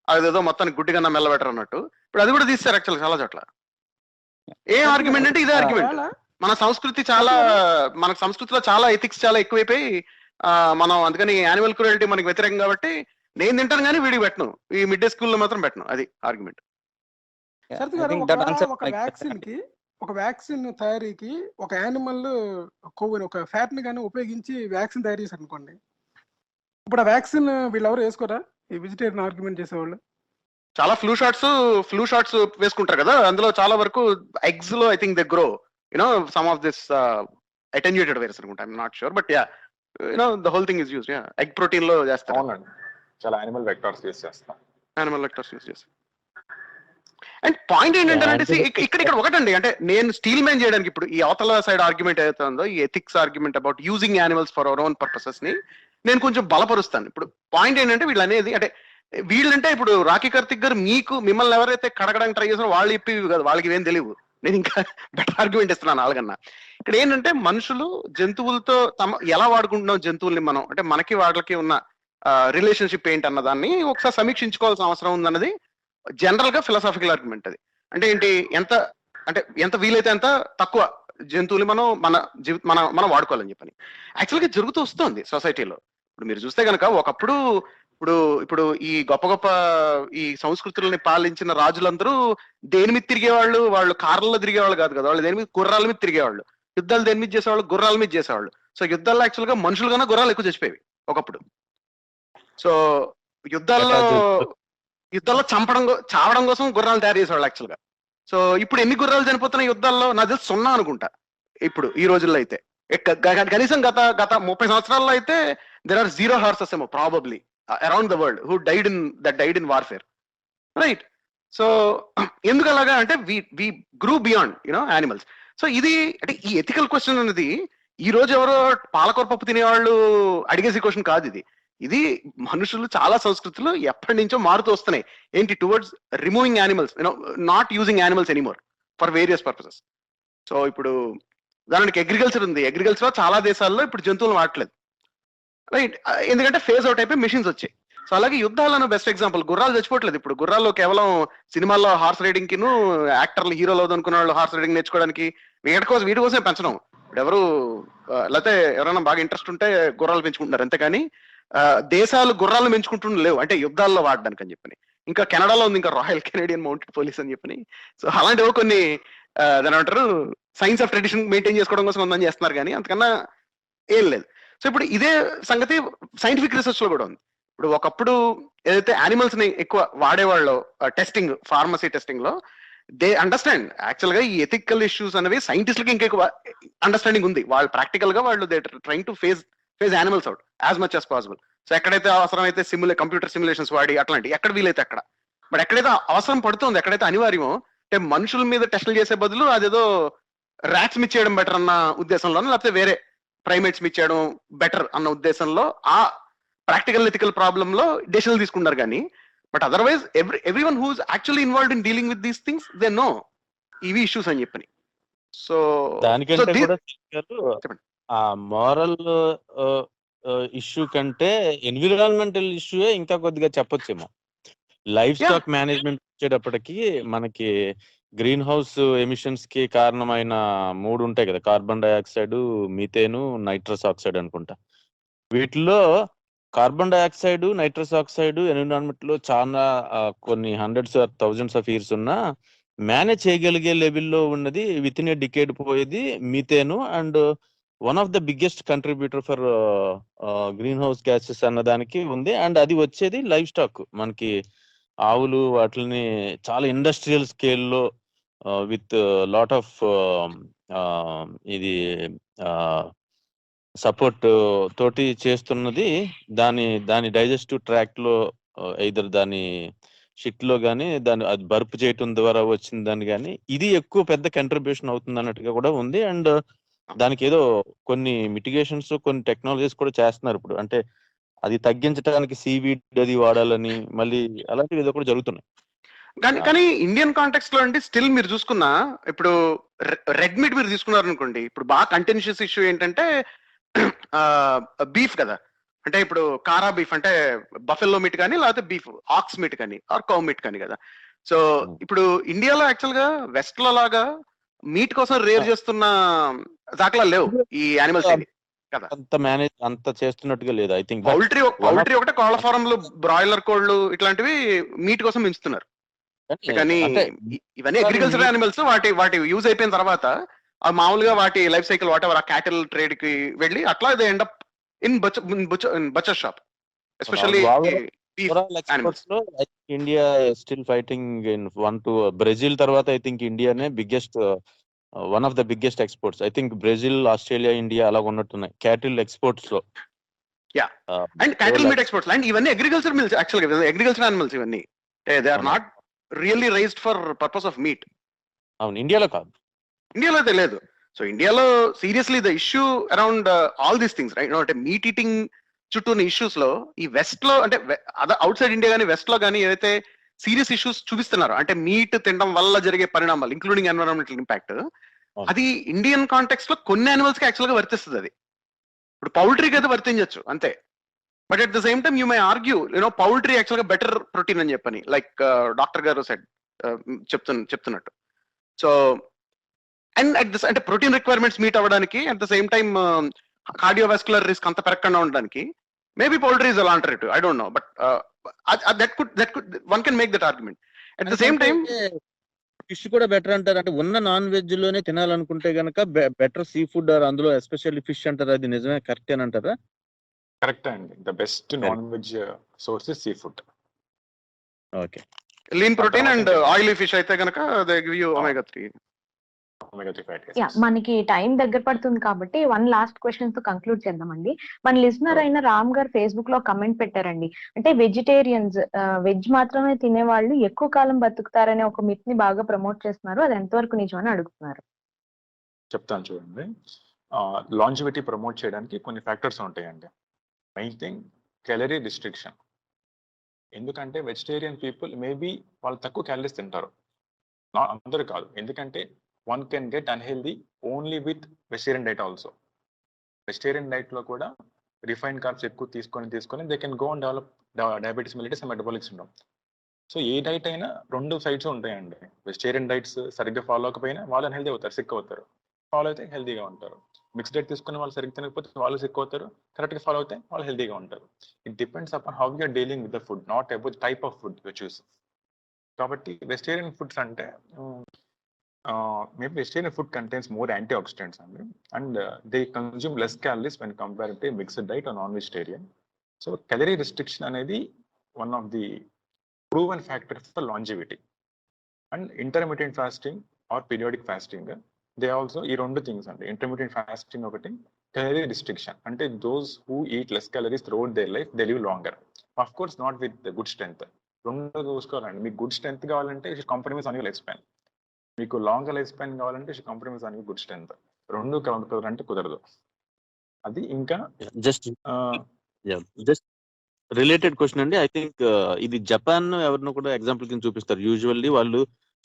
అదేదో మొత్తానికి గుడ్డిగా మెల్లబెటర్ అన్నట్టు ఇప్పుడు అది కూడా తీస్తారు యాక్చువల్ చాలా చోట్ల. ఏ ఆర్గ్యుమెంట్ అంటే ఇదే ఆర్గ్యుమెంట్. మన సంస్కృతి చాలా, మన సంస్కృతిలో చాలా ఎథిక్స్ చాలా ఎక్కువైపోయి మనం అందుకని యానిమల్ క్రూయల్టీ మనకి వ్యతిరేకం కాబట్టి నేను తింటాను కానీ వీడికి పెట్టను, ఈ మిడ్ డే స్కూల్లో మాత్రం పెట్టను. అది ఆర్గ్యుమెంట్. ఒక వ్యాక్సిన్ తయారీకి ఒక యానిమల్ కొవ్వుని ఒక ఫ్యాట్ ని కానీ ఉపయోగించి వ్యాక్సిన్ తయారు చేశారు అనుకోండి, ఇప్పుడు ఆ వ్యాక్సిన్ వీళ్ళెవరు వేసుకోరా? ఈ వెజిటేరియన్ ఆర్గ్యుమెంట్ చేసేవాళ్ళు చాలా ఫ్లూ షాట్స్ వేసుకుంటారు కదా, అందులో చాలా వరకు ఎగ్స్ లో I think they grow you know some of this attenuated virus అనుకుంటా. I'm not sure, but yeah you know the whole thing is used. Yeah egg protein లో చేస్తారు. అవునండి, చాలా యానిమల్ వెక్టార్స్ యూజ్ చేస్తాం. అండ్ పాయింట్ ఏంటంటే ఇక్కడ ఒకటండి, అంటే నేను స్టీల్ మ్యాన్ చేయడానికి ఇప్పుడు ఈ అవతల సైడ్ ఆర్గ్యుమెంట్ ఏదైతే ఉందో ఈ ethics argument about using animals for our own purposes ని నేను కొంచెం బలపరుస్తాను. ఇప్పుడు పాయింట్ ఏంటంటే వీళ్ళు అనేది అంటే వీళ్ళంటే ఇప్పుడు రాఖీ కార్తిక్ గారు మిమ్మల్ని ఎవరైతే కడగడానికి ట్రై చేసినా వాళ్ళు ఇప్పి కాదు, వాళ్ళకి ఏం తెలియదు. నేను ఇంకా బెటర్ ఆర్గ్యుమెంట్ ఇస్తున్నాను వాళ్ళకన్నా. ఇక్కడ ఏంటంటే మనుషులు జంతువులతో ఎలా వాడుకుంటున్నాం జంతువుల్ని మనం, అంటే మనకి వాళ్ళకి ఉన్న రిలేషన్షిప్ ఏంటి అన్న దాన్ని ఒకసారి సమీక్షించుకోవాల్సిన అవసరం ఉందన్నది జనరల్ గా ఫిలాసాఫికల్ ఆర్గ్యుమెంట్. అది అంటే ఏంటి, ఎంత వీలైతే అంత తక్కువ జంతువులు మనం వాడుకోవాలని చెప్పని యాక్చువల్గా జరుగుతూ వస్తుంది సొసైటీలో. ఇప్పుడు మీరు చూస్తే కనుక ఒకప్పుడు ఇప్పుడు ఈ గొప్ప ఈ సంస్కృతులని పాలించిన రాజులందరూ దేని మీద తిరిగేవాళ్ళు? వాళ్ళు కార్లలో తిరిగేవాళ్ళు కాదు కదా, వాళ్ళు దేని మీద గుర్రాల మీద తిరిగేవాళ్ళు. యుద్ధాలు దేని మీద చేసేవాళ్ళు? గుర్రాల మీద చేసేవాళ్ళు. సో యుద్ధాల్లో యాక్చువల్గా మనుషులు కన్నా గుర్రాలు ఎక్కువ చచ్చిపోయేవి ఒకప్పుడు. సో యుద్ధాల్లో చావడం కోసం గుర్రాలు తయారు చేసేవాళ్ళు యాక్చువల్గా. సో ఇప్పుడు ఎన్ని గుర్రాలు చనిపోతున్నాయి యుద్ధాల్లో? నాకు తెలిసి 0 అనుకుంటా ఇప్పుడు ఈ రోజుల్లో అయితే. కనీసం గత 30 సంవత్సరాల్లో అయితే దెర్ ఆర్ 0 హార్సెస్ ఏమో probably around the world who died in warfare, right? So ఎందుకు అలాగా అంటే వి గ్రూ బియాండ్ యానిమల్స్. సో ఇది అంటే ఈ ఎథికల్ క్వశ్చన్ అనేది ఈ రోజు ఎవరో పాలకూర పప్పు తినేవాళ్ళు అడిగేసి క్వశ్చన్ కాదు. ఇది మనుషులు చాలా సంస్కృతులు ఎప్పటి నుంచో మారుతూ వస్తున్నాయి. ఏంటి, towards removing animals, not using animals anymore for various purposes. So ఇప్పుడు దానికి అగ్రికల్చర్ ఉంది, అగ్రికల్చర్ చాలా దేశాల్లో ఇప్పుడు జంతువులు వాడట్లేదు, రైట్? ఎందుకంటే ఫేజ్ అవుట్ అయిపోయి మిషన్స్ వచ్చాయి. సో అలాగే యుద్ధాలను బెస్ట్ ఎగ్జాంపుల్. గుర్రాలు చచ్చిపోవట్లేదు ఇప్పుడు. గుర్రాలు కేవలం సినిమాల్లో హార్స్ రైడింగ్ కిను యాక్టర్లు హీరోలు అవుదనుకున్న వాళ్ళు హార్స్ రైడింగ్ నేర్చుకోవడానికి వీటి కోసమే పెంచడం. ఇప్పుడు ఎవరు లేకపోతే ఎవరైనా బాగా ఇంట్రెస్ట్ ఉంటే గుర్రాలు పెంచుకుంటున్నారు, అంతేకాని దేశాలు గుర్రాలను పెంచుకుంటూ లేవు, అంటే యుద్ధాల్లో వాడడానికి అని చెప్పని. ఇంకా కెనడాలో ఉంది ఇంకా రాయల్ కెనేడియన్ మౌంటెడ్ పోలీస్ అని చెప్పని. సో అలాంటివి కొన్ని దాని అంటారు సైన్స్ ఆఫ్ ట్రెడిషన్ మెయింటైన్ చేసుకోవడం కోసం ఉందని చేస్తున్నారు, కానీ అంతకన్నా ఏం లేదు. సో ఇప్పుడు ఇదే సంగతి సైంటిఫిక్ రీసెర్చ్ లో కూడా ఉంది. ఇప్పుడు ఒకప్పుడు ఏదైతే యానిమల్స్ ని ఎక్కువ వాడేవాళ్ళు టెస్టింగ్, ఫార్మసీ టెస్టింగ్ లో దే అండర్స్టాండ్ యాక్చువల్ గా ఈ ఎథికల్ ఇష్యూస్ అనేవి సైంటిస్టులకి ఇంకా ఎక్కువ అండర్స్టాండింగ్ ఉంది. వాళ్ళు ప్రాక్టికల్ గా వాళ్ళు they trying to phase animals out as much as possible. So ఎక్కడైతే అవసరమైతే కంప్యూటర్ సిమ్యులేషన్స్ వాడి అట్లాంటి ఎక్కడ వీలైతే అక్కడ, బట్ ఎక్కడైతే అవసరం పడుతుంది, ఎక్కడైతే అనివార్యమో, అంటే మనుషుల మీద టెస్టులు చేసే బదులు అదేదో ర్యాట్స్ మీద చేయడం బెటర్ అన్న ఉద్దేశంలోనో, లేకపోతే వేరే ప్రైమేట్స్ మీద చేయడం బెటర్ అన్న ఉద్దేశంలో ఆ ప్రాక్టికల్ ఎథికల్ ప్రాబ్లమ్ లో డెసిషన్లు తీసుకుంటారు కానీ but otherwise everyone who's actually involved in dealing with these things they know ఇవి ఇష్యూస్ అని చెప్పని. సో దానికంటే కూడా చెప్పండి. ఆ మోరల్ ఇష్యూ కంటే ఎన్విరాన్మెంటల్ ఇష్యూయే ఇంకా కొద్దిగా చెప్పొచ్చేమో. లైఫ్ స్టాక్ మేనేజ్మెంట్ వచ్చేటప్పటికి మనకి గ్రీన్ హౌస్ ఎమిషన్స్ కి కారణమైన 3 ఉంటాయి కదా, carbon dioxide, methane, nitrous oxide అనుకుంటా. వీటిలో carbon dioxide, nitrous oxide environment లో చాలా కొన్ని hundreds or thousands of years ఉన్నా మేనేజ్ చేయగలిగే లెవెల్లో ఉన్నది విత్ ఇన్ ఏ డికేడ్ పోయేది methane. And one of the biggest contributor for greenhouse gases అన్నదానికి ఉంది. అండ్ అది వచ్చేది లైఫ్ స్టాక్, మనకి ఆవులు వాటిని చాలా ఇండస్ట్రియల్ స్కేల్లో విత్ లాట్ ఆఫ్ ఇది సపోర్ట్ తోటి చేస్తున్నది. దాని డైజెస్టివ్ ట్రాక్ట్ లో ఐదర్ దాని షిట్ లో కానీ దాని అది బర్ప్ చేయటం ద్వారా వచ్చిన దాన్ని కానీ ఇది ఎక్కువ పెద్ద కంట్రిబ్యూషన్ అవుతుంది అన్నట్టుగా కూడా ఉంది. అండ్ దానికి ఏదో కొన్ని మిటిగేషన్స్, కొన్ని టెక్నాలజీస్ కూడా చేస్తున్నారు ఇప్పుడు. అంటే అది తగ్గించడానికి సీవీడ్ అది వాడాలని మళ్ళీ అలాంటివి ఏదో కూడా జరుగుతున్నాయి. కానీ ఇండియన్ కాంటెక్స్ట్ లో అంటే స్టిల్ మీరు చూసుకున్నా ఇప్పుడు రెడ్ మీట్ మీరు తీసుకున్నారు అనుకోండి, ఇప్పుడు బాగా కంటెన్షియస్ ఇష్యూ ఏంటంటే బీఫ్ కదా. అంటే ఇప్పుడు కారా బీఫ్ అంటే బఫెల్లో మీట్ కానీ లేకపోతే బీఫ్ ఆక్స్ మీట్ కానీ ఆర్ కౌ మీట్ కానీ కదా. సో ఇప్పుడు ఇండియాలో యాక్చువల్ గా వెస్ట్ లో లాగా మీట్ కోసం రేర్ చేస్తున్న దాఖలా లేవు ఈ యానిమల్స్ కదా. అంత చేస్తున్నట్టుగా లేదు. ఐ థింక్ పౌల్ట్రీ ఒకటే, కోళ్ల ఫారంలు, బ్రాయిలర్ కోళ్లు ఇట్లాంటివి మీట్ కోసం పెంచుతున్నారు. కానీ ఇవన్నీ అగ్రికల్చర్ యానిమల్స్, వాటి యూజ్ అయిపోయిన తర్వాత మామూలుగా వాటి లైఫ్ సైకిల్ వాట్ ఎవర్ ఆ క్యాటిల్ ట్రేడ్ కి వెళ్ళి అట్లా they end up in butcher shop, especially India still fighting in 1 to Brazil తర్వాత ఐ థింక్ ఇండియానే biggest, one of the biggest exports. I think Brazil, Australia, India అలా ఉన్నట్టున్నాయి cattle exports లో. And cattle meat exports and ఇవన్నీ agriculture mills, యాక్చువల్గా agriculture animals ఇవన్నీ. They are not really raised for purpose of meat. అవును, ఇండియాలో కాదు, ఇండియాలో అయితే లేదు. సో ఇండియాలో seriously the issue around all these things right, అంటే మీట్ ఈటింగ్ చుట్టూ ఉన్న ఇష్యూస్ లో ఈ వెస్ట్ లో అంటే అవుట్ సైడ్ ఇండియా కానీ వెస్ట్ లో కానీ ఏదైతే సీరియస్ ఇష్యూస్ చూపిస్తున్నారు అంటే మీట్ తినడం వల్ల జరిగే పరిణామాలు ఇంక్లూడింగ్ ఎన్విరాన్మెంటల్ ఇంపాక్ట్, అది ఇండియన్ కాంటెక్స్ట్ లో కొన్ని యానిమల్స్ కి యాక్చువల్ గా వర్తిస్తుంది. అది ఇప్పుడు పౌల్ట్రీకి అయితే వర్తించవచ్చు అంతే. But at the same time you may argue poultry actual గా బెటర్ ప్రోటీన్ అని చెప్పని, లైక్ డాక్టర్ గారు సెడ్ చెప్తున్నట్టు. సో అండ్ అంటే ప్రోటీన్ రిక్వైర్మెంట్స్ మీట్ అవ్వడానికి at the same time cardiovascular risk అంత పెరగకుండా ఉండడానికి maybe poultry is an alternative. I don't no, but that could one can make that argument. At the same time fish కూడా better అంటారు. అంటే ఉన్న non veg లోనే తినాలనుకుంటే గనక బెటర్ సీ ఫుడ్ అందులో ఎస్పెషల్లీ ఫిష్ అంటారు. అది నిజమే, కరెక్ట్ అని అంటారా? కరెక్ట్ అండి. The best non veg source is sea food. Okay, lean protein and oily fish అయితే గనక దే గివ్ యు ఒమేగా 3. మనకి టైం దగ్గర పడుతుంది కాబట్టి వన్ లాస్ట్ క్వశ్చన్ తో కంక్లూడ్ చేద్దామండి. మన లిజనర్ అయిన రామ్ గారు ఫేస్బుక్ లో కమెంట్ పెట్టారండి. అంటే వెజిటేరియన్స్ వెజ్ మాత్రమే తినేవాళ్ళు ఎక్కువ కాలం బతుకుతారనే ఒక మిత్ ని బాగా ప్రమోట్ చేస్తున్నారు. అది ఎంతవరకు నిజమని అడుగుతున్నారు. చెప్తాను చూడండి. లాంజివిటీ ప్రమోట్ చేయడానికి కొన్ని ఫ్యాక్టర్స్ ఉంటాయండి. Main thing calorie restriction. ఎందుకంటే వెజిటేరియన్ పీపుల్ మేబీ వాళ్ళు తక్కువ క్యాలరీస్ తింటారు, అందరూ కాదు. ఎందుకంటే one can get unhealthy only with vegetarian diet also. Vegetarian diet లో కూడా రిఫైన్డ్ కార్బ్స్ ఎక్కువ తీసుకొని they can go and develop diabetes mellitus and metabolic syndrome. So A diet అయినా 2 సైడ్స్ ఉంటాయండి. వెజిటేరియన్ డైట్స్ సరిగ్గా ఫాలో అవ్వకపోయినా వాళ్ళు అన్హెల్దీ అవుతారు, సిక్ అవుతారు. ఫాలో అయితే హెల్దీగా ఉంటారు. మిక్స్ డైట్ తీసుకునే వాళ్ళు సరిగ్గా తినకపోతే వాళ్ళు సిక్ అవుతారు, కరెక్ట్గా ఫాలో అయితే వాళ్ళు హెల్దీగా ఉంటారు. It depends upon how you're dealing with the food, not about type of food you choose. కాబట్టి వెజిటేరియన్ ఫుడ్స్ అంటే maybe vegetarian food contains more antioxidants and they consume less calories when compared to mixed diet or non-vegetarian. So calorie restriction అనేది one of the proven factors for longevity. And intermittent fasting or periodic fasting, they also ఈ 2 things అండి. intermittent fasting ఒకటి, calorie restriction అంటే those who eat less calories throughout their life they live longer. Of course not with the good strength. 2 చూసుకోవాలండి. మీకు good strength కావాలంటే you should compromise on your lifespan. మీకు long life span కావాలంటే compromise అని good strength. 2 కుదరంటే కుదరదు. అది ఇంకా related question అండి. ఐ థింక్ ఇది జపాన్ ఎవరినో కూడా ఎగ్జాంపుల్ కింద చూపిస్తారు. యూజువల్లీ వాళ్ళు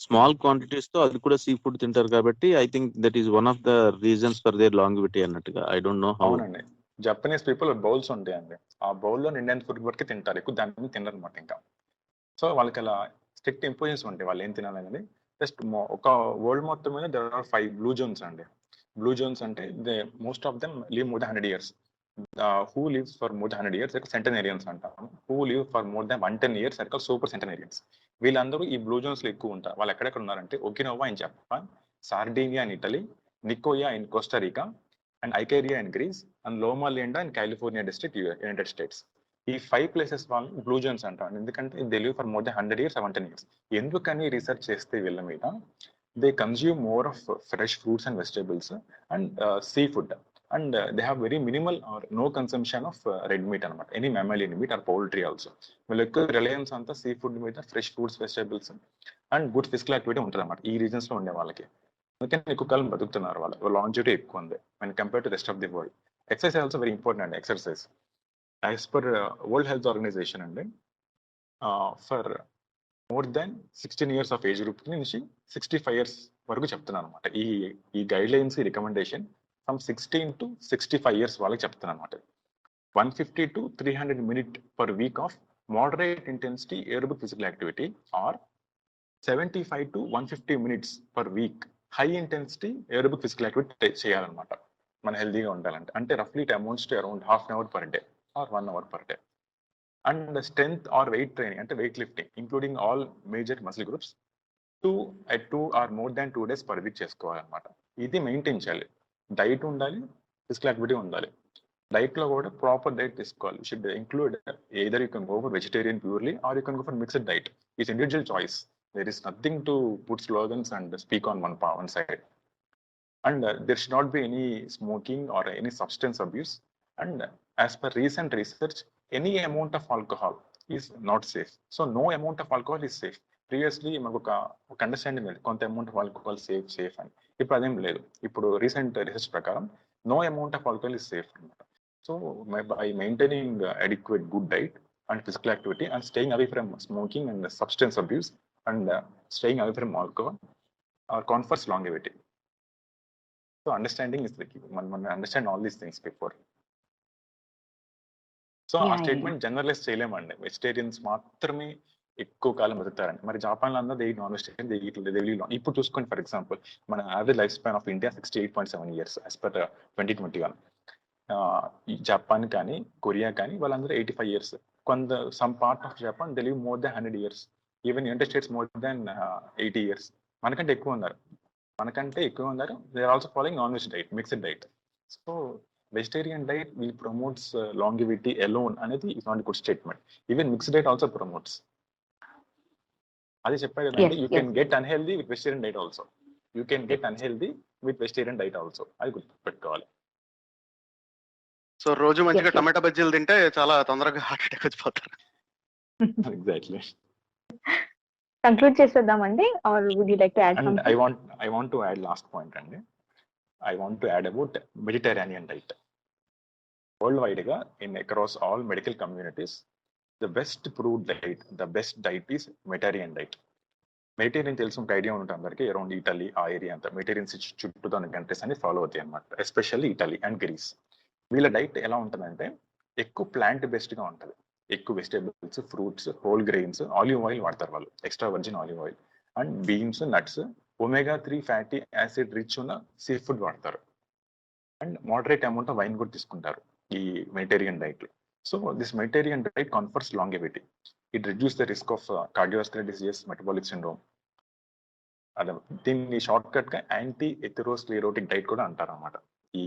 స్మాల్ క్వాంటిటీస్ తో అది కూడా సీ ఫుడ్ తింటారు కాబట్టి I think that is one of the reasons for their longevity అన్నట్టుగా. I don't know how. అవునండి, జపనీస్ పీపుల్ బౌల్స్ ఉంటాయండి, ఆ బౌల్లో ఇండియన్ ఫుడ్ వరకు తింటారు, ఎక్కువ దాన్ని తినరు అనమాట ఇంకా. సో వాళ్ళకి అలా స్ట్రిక్ట్ ఇంపోజెన్స్ ఉంటాయి వాళ్ళు ఏం తినాలని. జస్ట్ ఒక వరల్డ్ మొత్తం మీద దర్ ఆర్ 5 బ్లూ జోన్స్ అండి. బ్లూ జోన్స్ అంటే they most of them live more than 100 years. Who lives for more than 100 years అంటే సెంటనరియన్స్ అంటాం. Who live for more than 110 years అంటే సూపర్ సెంటనరియన్స్. వీళ్ళందరూ ఈ బ్లూ జోన్స్ లో ఎక్కువ ఉంటారు. వాళ్ళు ఎక్కడెక్కడ ఉన్నారంటే Okinawa in Japan, Sardinia in Italy, Nicoya in Costa Rica, and Ikaria in Greece, and Loma Linda in California district, United States. ఈ 5 ప్లేసెస్ వాళ్ళు బ్లూ జోన్స్ అంటారు. ఎందుకంటే they live for more than 100 years, 110 years. ఎందుకని research చేస్తే వీళ్ళ మీద, they consume more of fresh fruits and vegetables and seafood, and they have very minimal or no consumption of red meat అనమాట, any mammalian meat or poultry also. వీళ్ళ ఎక్కువ reliance అంతా seafood మీద, fresh fruits, vegetables and good physical activity ఉంటుంది అనమాట ఈ reasons లో ఉండే వాళ్ళకి. అందుకని ఎక్కువ కాలం బతుకుతున్నారు. వాళ్ళ లాంజివిటీ ఎక్కువ ఉంది when compared to the rest of the world. Exercise is also very important and exercise. As per World Health Organization అండి, for more than 16 years of age group నుంచి 65 years వరకు చెప్తున్నాను అనమాట. ఈ గైడ్ లైన్స్, ఈ recommendation from 16 to 65 years వాళ్ళకి చెప్తున్నాను అనమాట. 150 to 300 minutes per week of moderate intensity aerobic physical activity or 75 to 150 minutes per week high intensity aerobic physical activity చేయాలన్నమాట మన హెల్దీగా ఉండాలంటే. అంటే రఫ్లీ it amounts to around ½ hour per day or 1 hour per day. And strength or weight training అంటే weight lifting including all major muscle groups 2 or more than 2 days per week చేసుకోవాలన్నమాట. ఇది maintain చేయాలి. డైట్ ఉండాలి, physical activity ఉండాలి. Diet లో కూడా proper diet తీసుకోవాలి. Should include either you can go for vegetarian purely or you can go for mixed diet. It's individual choice. There is nothing to put slogans and speak on one side. And there should not be any smoking or any substance abuse. And as per recent research, any amount of alcohol is not safe. So no amount of alcohol is safe. Previously మాకు ఒక understanding లేదు, కొంత amount of alcohol safe అని. ఇప్పుడు అదేం లేదు. ఇప్పుడు recent research ప్రకారం no amount of alcohol is safe అనమాట. So by maintaining adequate good diet and physical activity and staying away from smoking and substance abuse and staying away from alcohol confers longevity. So understanding is the key. Man understand all these things before. So ఆ statement generalise చేయలేమండి. Vegetarians మాత్రమే ఎక్కువ కాలం బతుకుతారండి. మరి Japan లో అందరూ they non vegetarian. ఇప్పుడు చూసుకోండి, for example మన average life span of India 68.7 years as per 2021. Japan కానీ కొరియా కానీ వాళ్ళందరూ 85 years. కొంత some part of Japan they live more than 100 years. Even United States more than 80 years. మనకంటే ఎక్కువ ఉన్నారు. They are also following non veg diet, mixed diet. So vegetarian diet will promotes longevity alone అనేది is not a good statement. Even mixed diet also promotes. అది చెప్పారు కదండి, you can get unhealthy with vegetarian diet also. You can get unhealthy with vegetarian diet also. అది గుర్తుపెట్టుకోవాలి. So రోజు మంచిగా టమాటా బజ్జీలు తింటే చాలా తొందరగా హార్ట్ అటాక్ వచ్చిపోతారు. ఎగ్జాక్ట్లీ. కంక్లూడ్ చేసేద్దామండి, or would you like to add something? I want to add last point అండి. I want to add about Mediterranean diet. Worldwide ga in across all medical communities, the best proved diet, the best diet is Mediterranean diet. Mediterranean తెలుసు ఒక idea ఉంటుంది అందరికి, around Italy ఆ area అంతా Mediterranean చుట్టూ ఉన్న countries అన్ని follow అవుతాయి అనమాట. Especially Italy and Greece. వీళ్ళ డైట్ ఎలా ఉంటుందంటే ఎక్కువ ప్లాంట్ బేస్డ్ గా ఉంటుంది. ఎక్కువ vegetables, fruits, whole grains, olive oil వాడతారు వాళ్ళు, extra virgin olive oil, and beans, nuts, omega-3 fatty acid rich ఉన్న సీ ఫుడ్ వాడతారు. And moderate amount of wine కూడా తీసుకుంటారు ఈ Mediterranean diet. So this Mediterranean diet confers లాంగెవిటీ. It reduce the risk of cardiovascular diseases, metabolic syndrome. అదే దీన్ని short cut గా anti ఎథెరోస్క్లెరోటిక్ diet కూడా అంటారు అనమాట. ఈ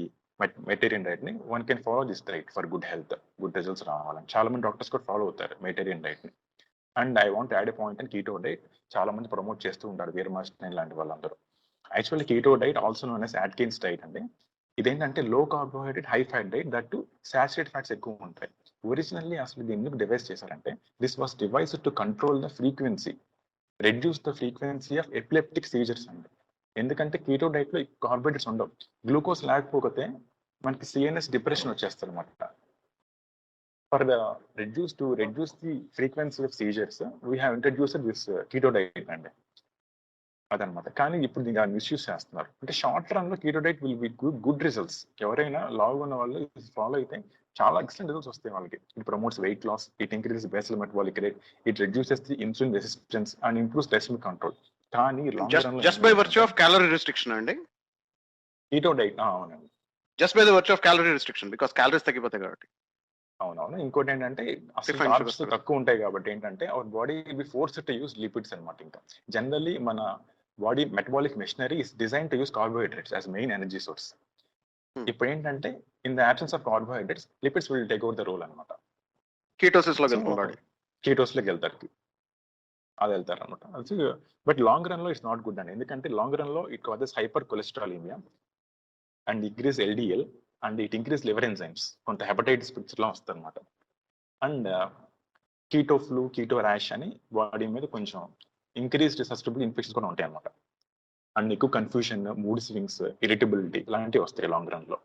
మెడిటరేనియన్ డైట్ ని one can follow this diet for good health, good results రావాలని చాలా మంది డాక్టర్స్ కూడా ఫాలో అవుతారు మెడిటరేనియన్ డైట్ ని. And I want add a point and keto diet చాలా మంది ప్రమోట్ చేస్తూ ఉంటారు, వీరమాస్టైన్ లాంటి వాళ్ళందరూ. Actually keto diet also known as Atkins diet అండి. ఇదేంటంటే low carbohydrate high fat diet, that to saturate fats ఎక్కువ ఉంటాయి. ఒరిజినల్లీ అసలు దీన్ని ఎందుకు డివైస్ చేశారంటే this was devise to control the frequency, reduce the frequency of epileptic seizures అండి. ఎందుకంటే కీటో డైట్ లో కార్బోహైడ్రేట్స్ ఉండవు. గ్లూకోజ్ లేకపోతే మనకి సిఎన్ఎస్ డిప్రెషన్ వచ్చేస్తుంది అనమాట. for the reduce the frequency of seizures, we have introduced this keto diet అండి. అదనమాట. కానీ ఇప్పుడు దీన్ని మిస్యూజ్ చేస్తున్నారు. అంటే షార్ట్ రన్ లో keto diet will be good results. ఎవరైనా లావు ఉన్న వాళ్ళు ఫాలో అయితే చాలా ఎక్సలెంట్ రిజల్ట్స్ వస్తాయి వాళ్ళకి. It promotes weight loss, it increases basal metabolic rate, it reduces the insulin resistance and improves glycemic control. కానీ just by virtue of calorie restriction అండి. Keto diet అవునండి. Just by the virtue of calorie restriction because calories తగ్గిపోతాయి కాబట్టి. అవునవును. ఇంకోటి ఏంటంటే అసలు carbs తక్కువ ఉంటాయి కాబట్టి ఏంటంటే our body be force to use lipids అనమాట. ఇంకా జనరల్లీ మన body metabolic machinery is design to use carbohydrates as main energy source. ఇప్పుడు ఏంటంటే in the absence of carbohydrates lipids will take over the role అనమాట. Ketosis లోకి వెళ్తారు, కీటోస్లోకి వెళ్తారు, అది వెళ్తారు అనమాట. బట్ లాంగ్ రన్ లో ఇట్స్ నాట్ గుడ్ అండి. ఎందుకంటే లాంగ్ రన్ లో it causes hypercholesterolemia and increase LDL and it increase liver enzymes, కొంత హెపటైటిస్ పిక్చర్లో వస్తుంది అనమాట. And keto flu, keto rash అని బాడీ మీద కొంచెం ఇంక్రీజ్డ్ సస్టబుల్ ఇన్ఫెక్షన్స్ కూడా ఉంటాయి అనమాట. అండ్ ఎక్కువ కన్ఫ్యూషన్, మూడ్ స్వింగ్స్, ఇరిటబిలిటీ ఇలాంటివి వస్తాయి లాంగ్ రన్ లో.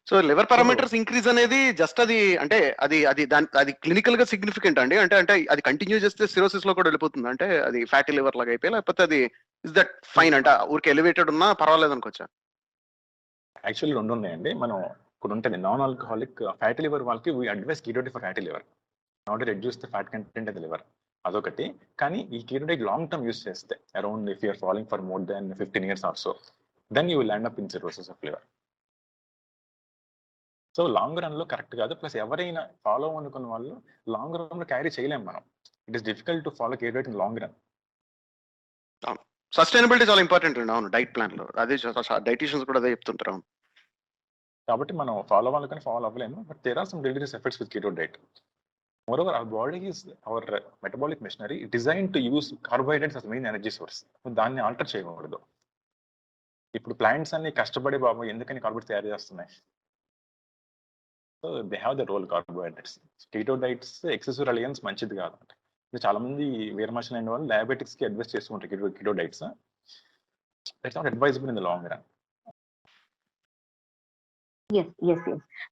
సో లివర్ పారామీటర్స్ ఇంక్రీజ్ అనేది జస్ట్ అది అంటే అది క్లినికల్ గా సిగ్నిఫికెంట్ అండి. అంటే అది కంటిన్యూ చేస్తే సిరోసిస్ లో కూడా వెళ్ళిపోతుంది. అంటే అది ఫ్యాటీ లివర్ లాగా అయిపోయి, లేకపోతే అది ఇస్ దట్ ఫైన్ అంటే ఊరికి ఎలివేటెడ్ ఉన్నా పర్వాలేదు అనుకోవచ్చా? యాక్చువల్లీ రెండు ఉన్నాయండి. మనం ఇప్పుడు ఉంటుంది నాన్ ఆల్కహాలిక్ ఫ్యాటీ లివర్ వాళ్ళకి we advise keto diet for fatty liver, not reduce the fat content of the liver, అదొకటి. కానీ ఈ keto diet long term use చేస్తే around if you're following for more than 15 years or so, then you will land up in cirrhosis of liver. So long run లో correct కాదు. Plus ఎవరైనా follow అనుకున్న వాళ్ళు long run లో carry చేయలేము మనం. It is difficult to follow keto diet in long run. Sustainability చాలా important అండి. అవును, డైట్ ప్లాన్ లో అదే డైటీషియన్స్ కూడా అదే చెప్తుంటారు. కాబట్టి మనం ఫాలో అవ్వాలని ఫాలో అవ్వలేము. But there are some deleterious effects with keto diet. Moreover our body is our metabolic machinery design to use carbohydrates as main energy source. దాన్ని ఆల్టర్ చేయకూడదు. ఇప్పుడు ప్లాంట్స్ అన్ని కష్టపడి బాబు ఎందుకని కార్బోహైడ్రేట్స్ తయారు చేస్తున్నాయి? So they have the role carbohydrates. Keto diets excessive reliance మంచిది కాదంటే చాలా మంది వీరమాషన్ అయిన వాళ్ళు డయాబెటిక్స్ కి అడ్వైస్ చేసుకుంటారు keto diets. That's not advisable in the long run. Yes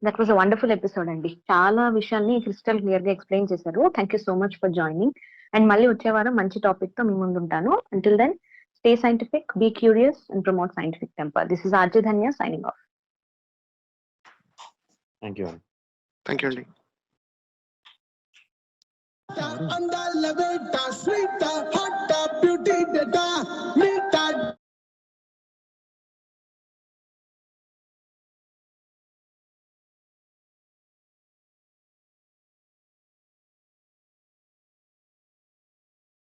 that was a wonderful episode అండి. చాలా విషయాల్ని క్రిస్టల్ క్లియర్ గా ఎక్స్ప్లెయిన్ చేశారు. Thank you so much for joining. And మళ్ళీ వచ్చే వారం మంచి టాపిక్ తో మీ ముందు ఉంటాను. Until then stay scientific, be curious and promote scientific temper. This is RJ Dhanya signing off. Thank you అండి. అందాల వేట స్వీట్ హాట్ బ్యూటీ డేటా